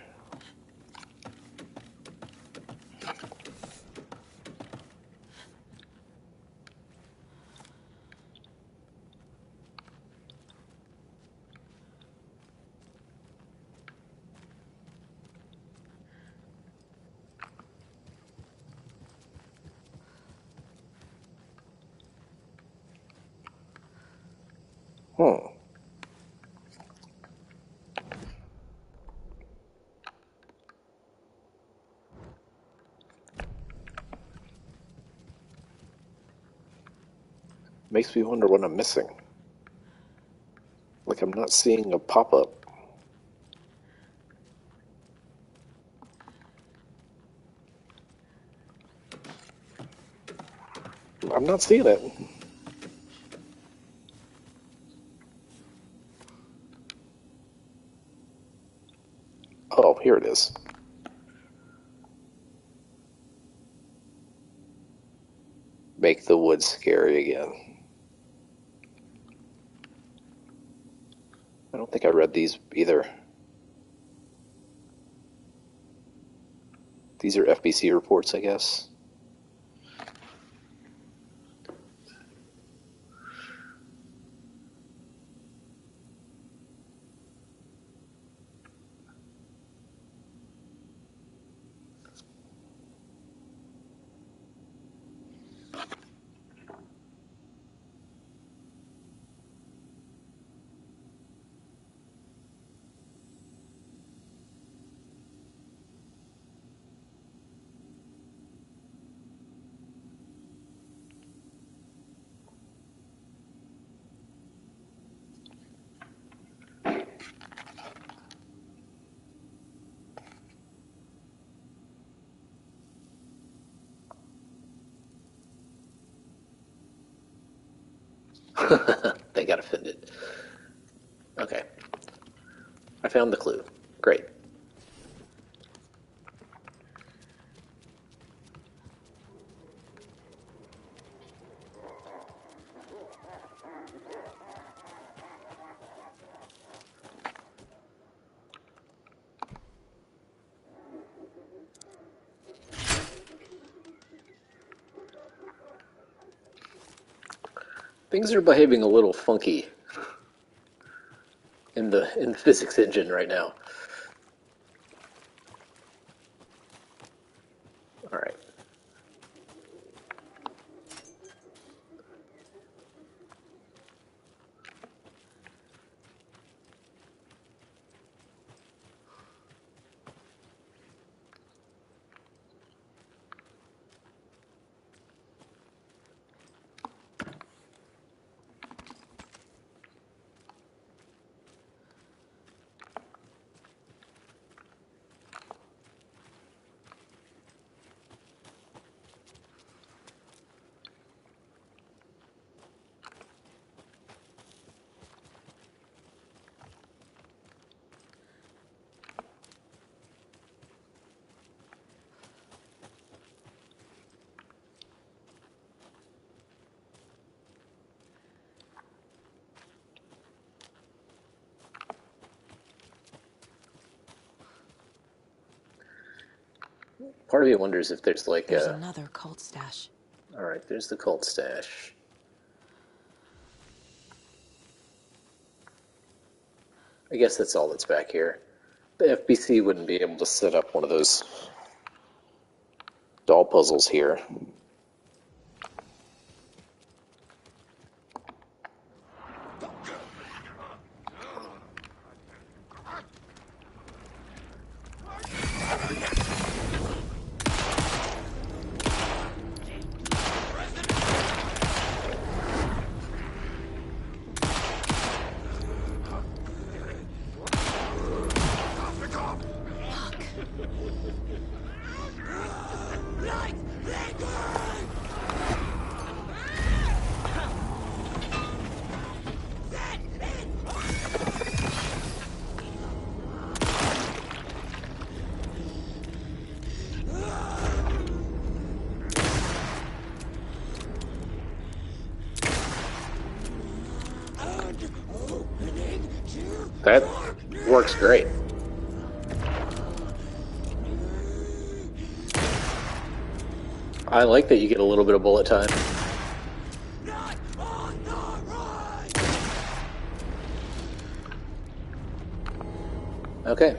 Hmm. Makes me wonder what I'm missing. Like I'm not seeing a pop-up. I'm not seeing it. Oh, here it is. Make the woods scary again. I don't think I read these either. These are FBC reports, I guess. They got offended. Okay. I found the clue. Great. Things are behaving a little funky. in the physics engine right now. All right. Part of me wonders if there's like There's another cult stash. All right, there's the cult stash. I guess that's all that's back here. The FBC wouldn't be able to set up one of those doll puzzles here. That works great. I like that you get a little bit of bullet time. Okay.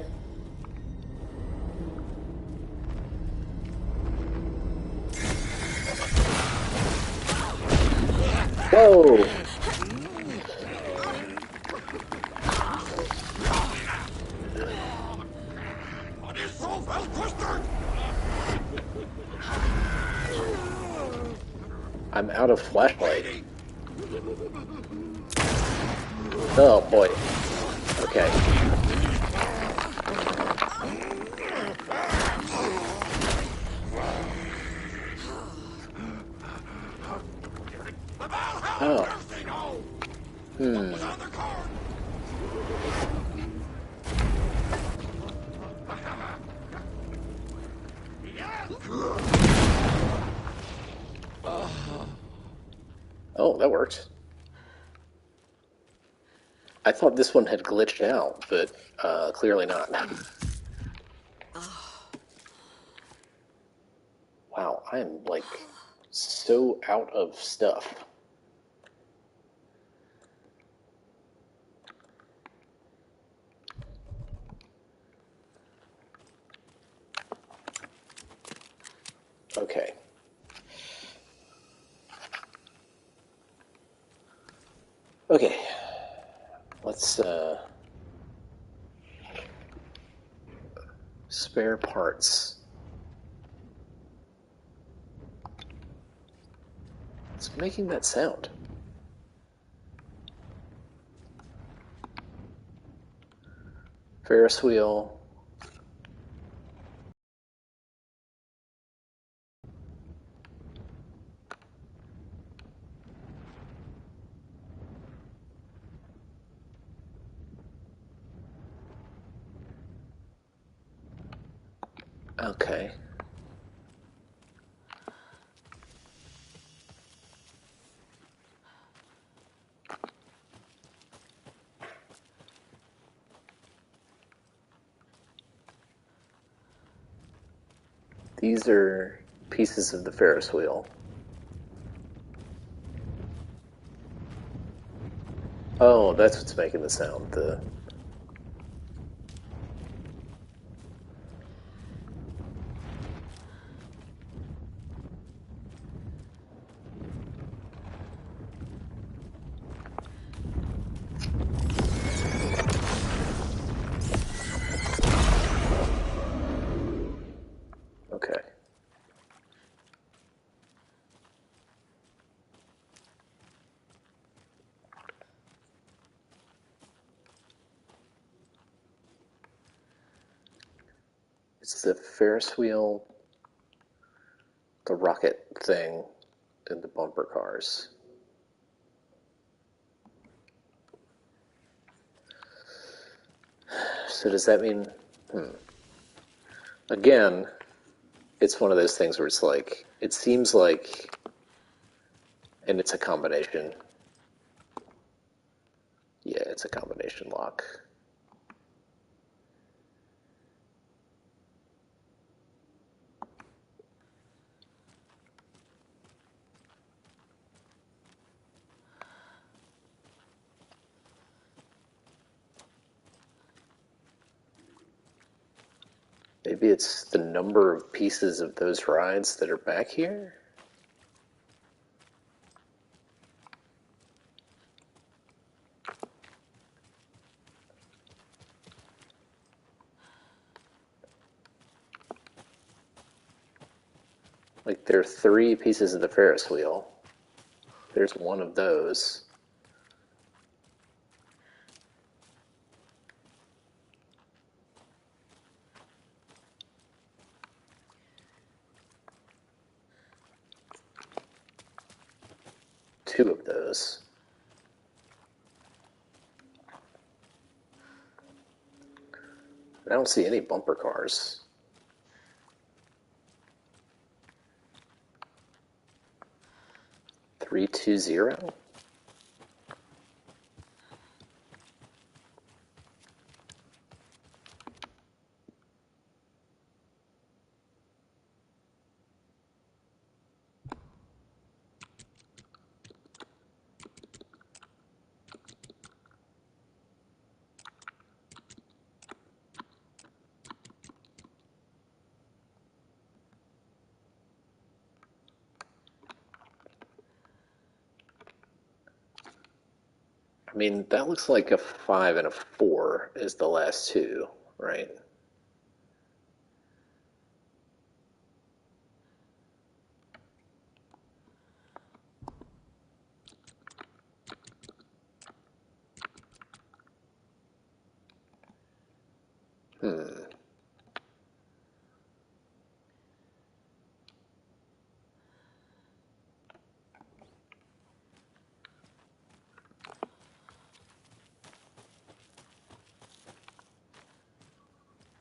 Whoa! I'm out of flashlight. Oh boy. Okay. Oh. Oh, that worked. I thought this one had glitched out, but clearly not. Wow, I am like so out of stuff. Okay. Okay. Let's spare parts. It's making that sound. Ferris wheel. Okay. These are pieces of the Ferris wheel. Oh, that's what's making the sound. It's the Ferris wheel, the rocket thing, and the bumper cars. So does that mean... Again, it's one of those things where it's like, it seems like, and it's a combination. Yeah, it's a combination lock. Maybe it's the number of pieces of those rides that are back here? Like, there are 3 pieces of the Ferris wheel. There's one of those. Two of those. I don't see any bumper cars. Three, 2, 0? I mean, that looks like a 5 and a 4 is the last two, right?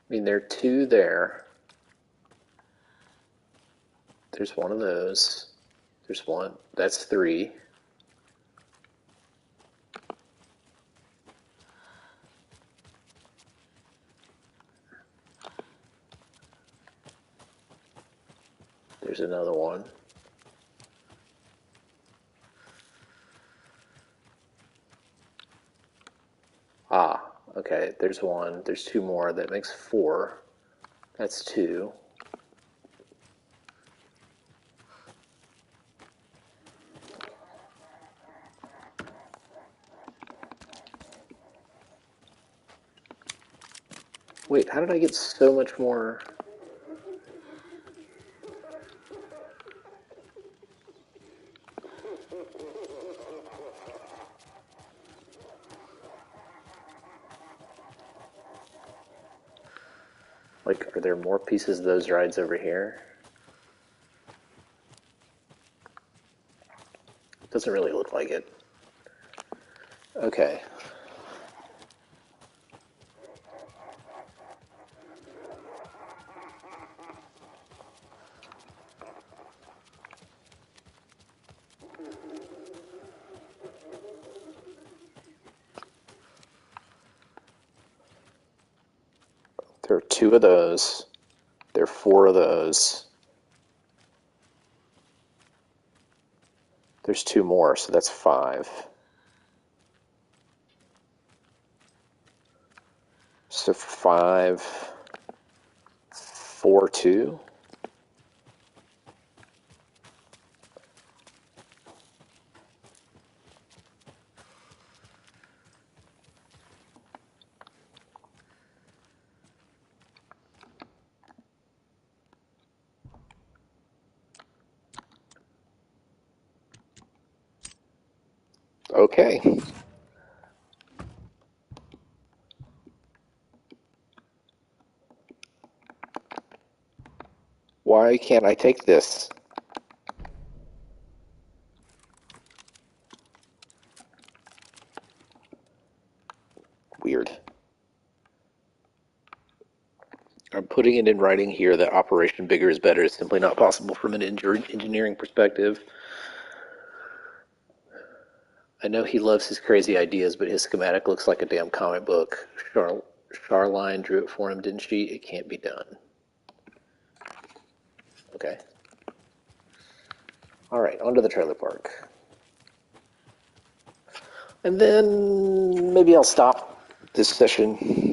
I mean, there are 2 there. There's one of those. There's one. That's 3. There's another one. Ah, okay. There's one. There's 2 more. That makes 4. That's 2. Wait, how did I get so much more? Like, are there more pieces of those rides over here? Doesn't really look like it. Okay. There are 2 of those. There are 4 of those. There's 2 more, so that's 5. So 5, 4, 2. Okay. Why can't I take this? Weird. I'm putting it in writing here that Operation Bigger is Better is simply not possible from an engineering perspective. I know he loves his crazy ideas, but his schematic looks like a damn comic book. Charline drew it for him, didn't she? It can't be done. Okay. All right, on to the trailer park. And then maybe I'll stop this session.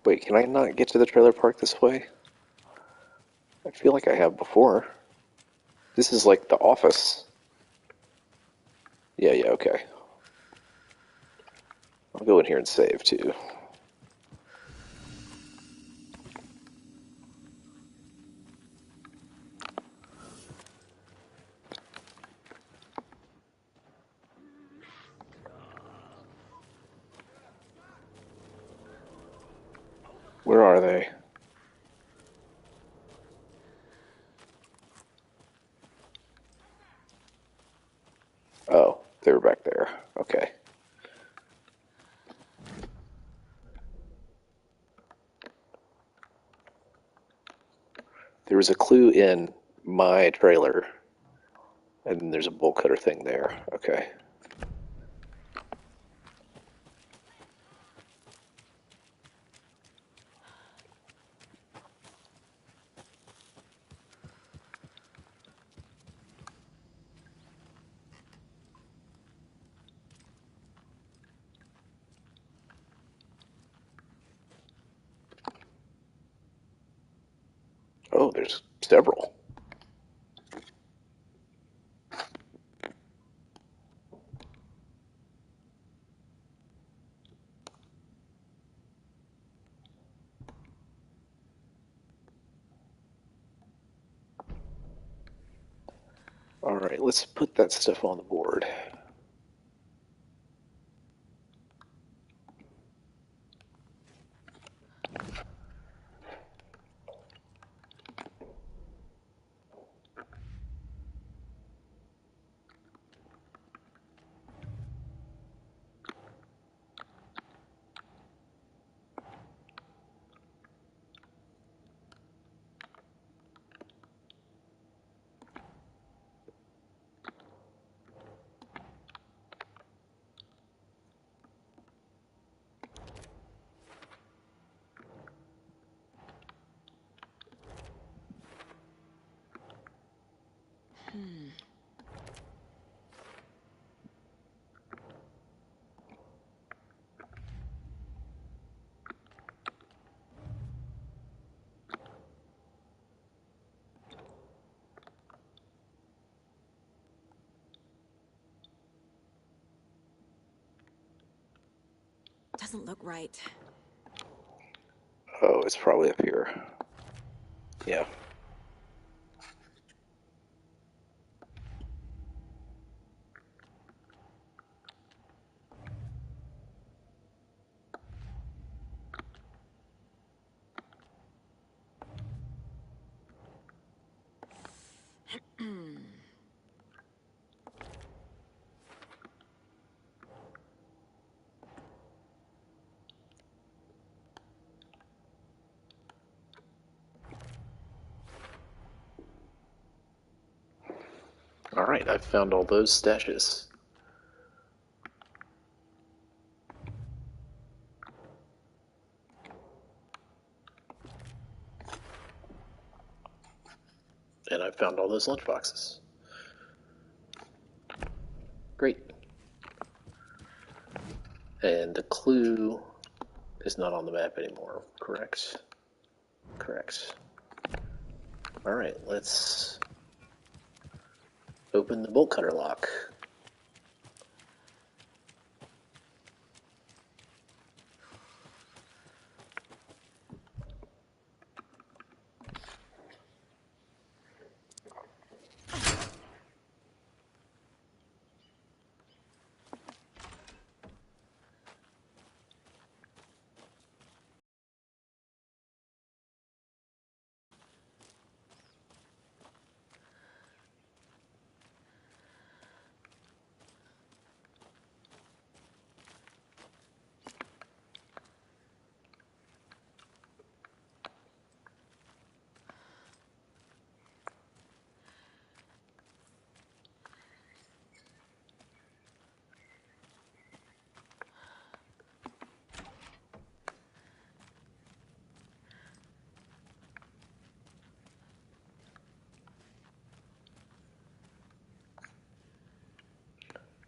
Wait, can I not get to the trailer park this way? I feel like I have before. This is like the office. Yeah, okay. I'll go in here and save, too. Where are they? Oh, they were back there. Okay. There was a clue in my trailer, and there's a bolt cutter thing there. Okay. Oh, there's several. All right, let's put that stuff on the board. Doesn't look right. Oh, it's probably up here. Yeah. All right, I've found all those stashes. I found all those lunchboxes. Great. And the clue is not on the map anymore, correct? Correct. Alright, let's open the bolt cutter lock.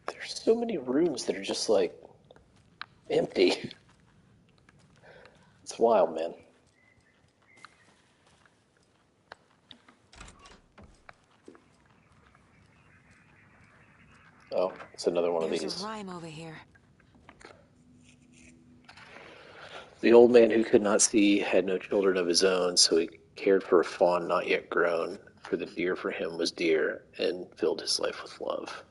There's so many rooms that are just like empty. It's wild, man. Oh, it's another one of There's these. a rhyme over here. The old man who could not see had no children of his own, so he cared for a fawn not yet grown, for the deer for him was dear, and filled his life with love.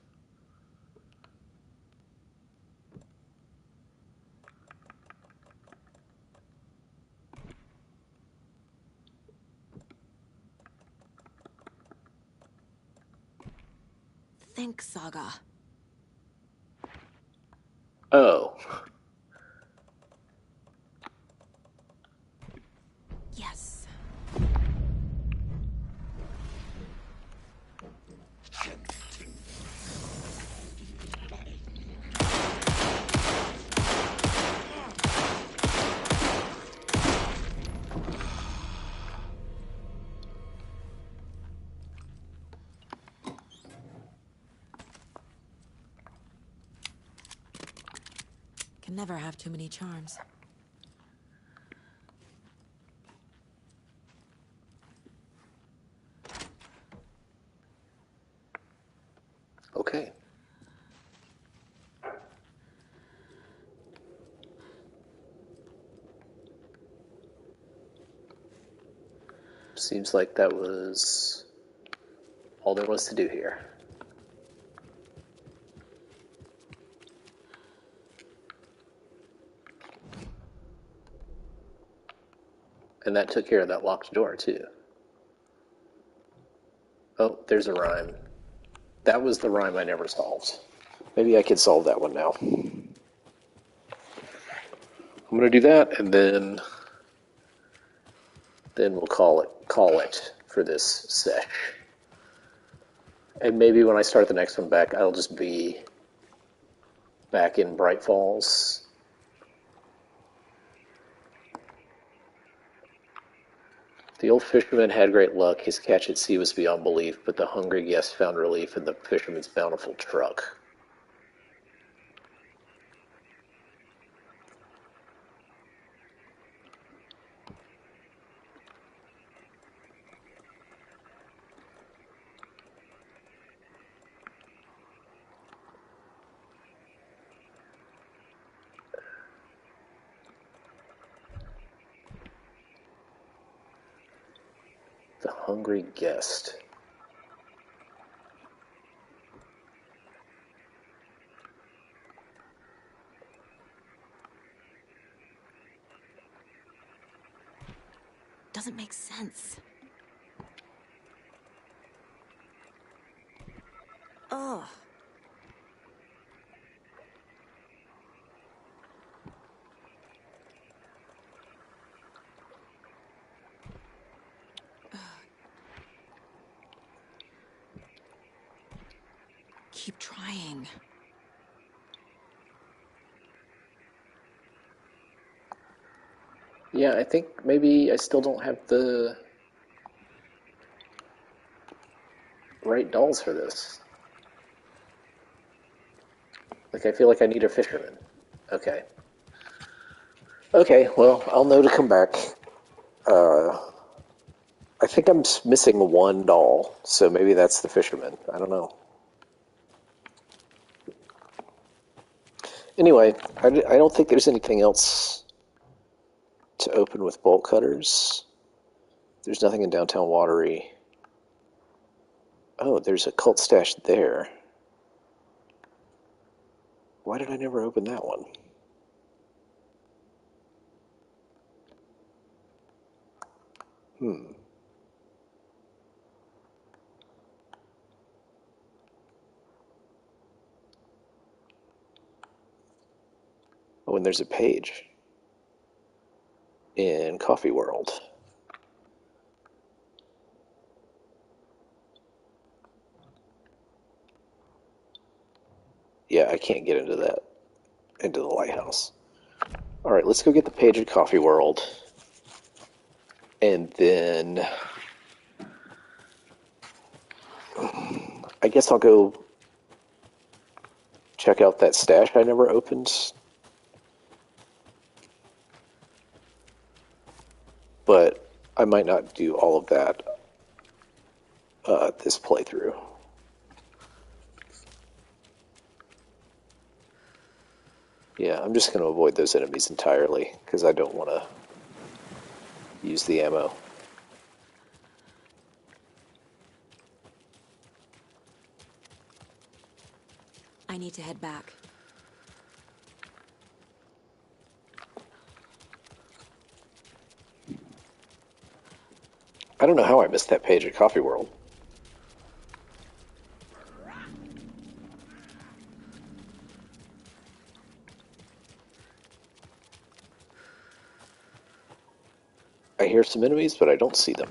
Think, Saga. Oh, Yes. Can never have too many charms. okay. Seems like that was all there was to do here. And that took care of that locked door, too. Oh, there's a rhyme. That was the rhyme I never solved. Maybe I could solve that one now. I'm going to do that, and then we'll call it for this sesh. And maybe when I start the next one back, I'll just be back in Bright Falls. The old fisherman had great luck. His catch at sea was beyond belief, but the hungry guest found relief in the fisherman's bountiful truck. The hungry guest. Doesn't make sense. Ugh. Keep trying. Yeah, I think maybe I still don't have the right dolls for this. Like, I feel like I need a fisherman. Okay. Okay, well, I'll know to come back. I think I'm missing one doll, so maybe that's the fisherman. I don't know. Anyway, I don't think there's anything else to open with bolt cutters. There's nothing in Downtown Watery. Oh, there's a cult stash there. Why did I never open that one? Oh, and there's a page in Coffee World. Yeah, I can't get into that, into the lighthouse. All right, let's go get the page in Coffee World. And then I guess I'll go check out that stash I never opened. But I might not do all of that this playthrough. Yeah, I'm just going to avoid those enemies entirely, because I don't want to use the ammo. I need to head back. I don't know how I missed that page at Coffee World. I hear some enemies, but I don't see them.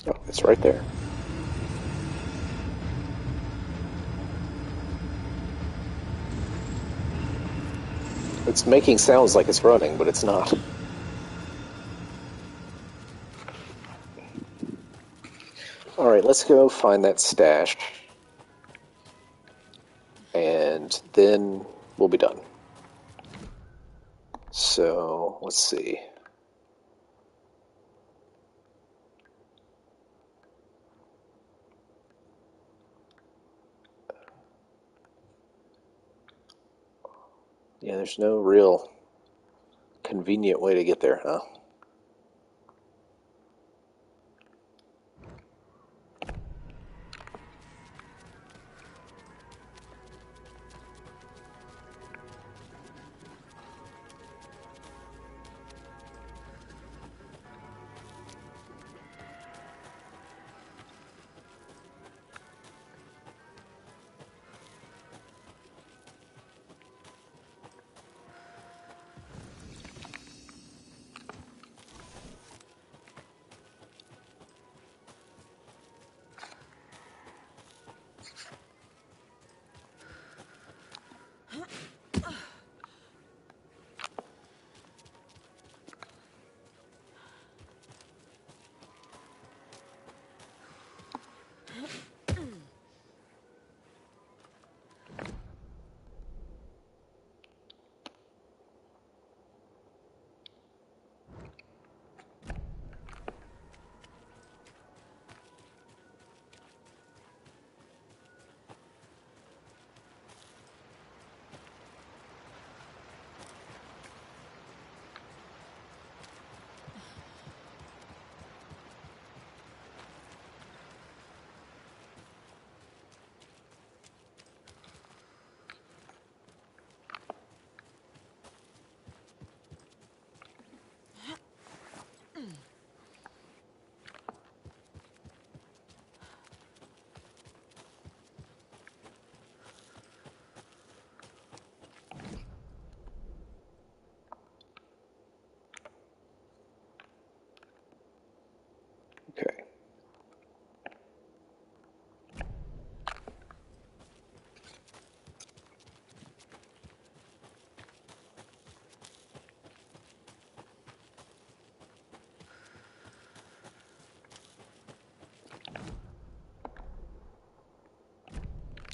Oh, it's right there. It's making sounds like it's running, but it's not. Alright, let's go find that stash. And then we'll be done. So, let's see. Yeah, there's no real convenient way to get there, huh?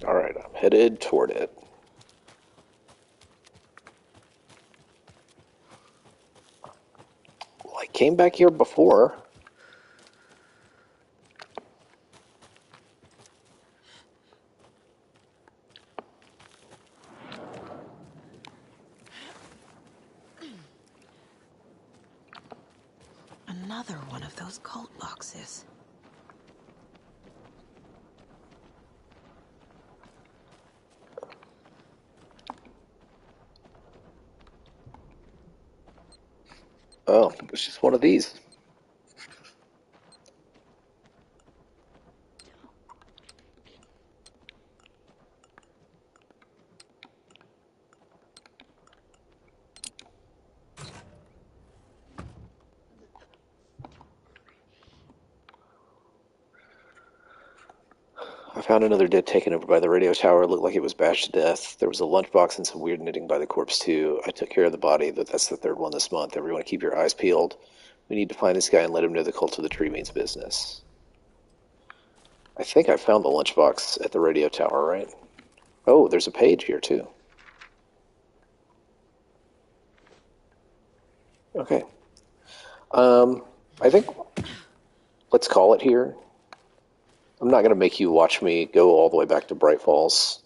Alright, I'm headed toward it. Well, I came back here before. Another one of those cult boxes. Oh, it's just one of these. I found another dead taken over by the radio tower. It looked like it was bashed to death. There was a lunchbox and some weird knitting by the corpse, too. I took care of the body, but that's the third one this month. Everyone keep your eyes peeled. We need to find this guy and let him know the cult of the tree means business. I think I found the lunchbox at the radio tower, right? Oh, there's a page here, too. Okay. I think let's call it here. I'm not going to make you watch me go all the way back to Bright Falls.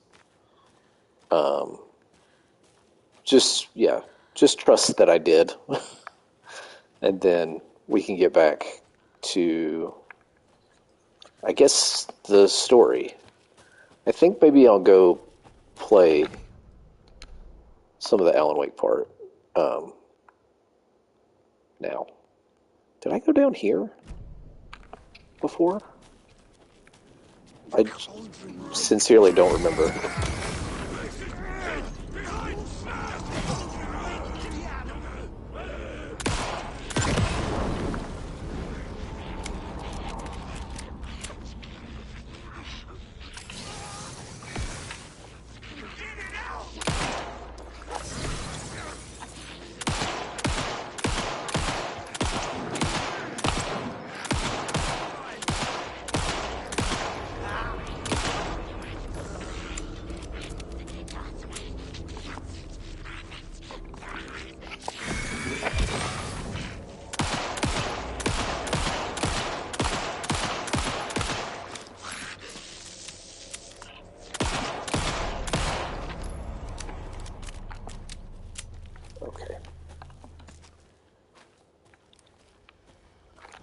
Just trust that I did. And then we can get back to, I guess, the story. I think maybe I'll go play some of the Alan Wake part now. Did I go down here before? I sincerely don't remember.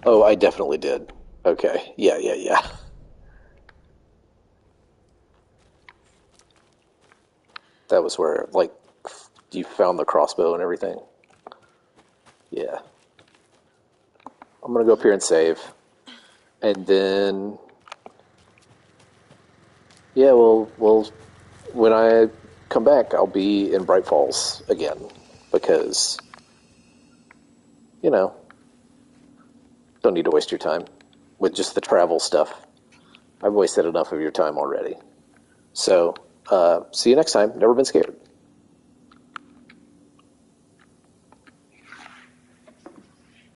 Oh, I definitely did. Okay. Yeah. That was where, like, you found the crossbow and everything. Yeah. I'm gonna go up here and save. And then... Yeah, well, when I come back, I'll be in Bright Falls again. Because, don't need to waste your time with just the travel stuff. I've wasted enough of your time already. So, see you next time. Never been scared.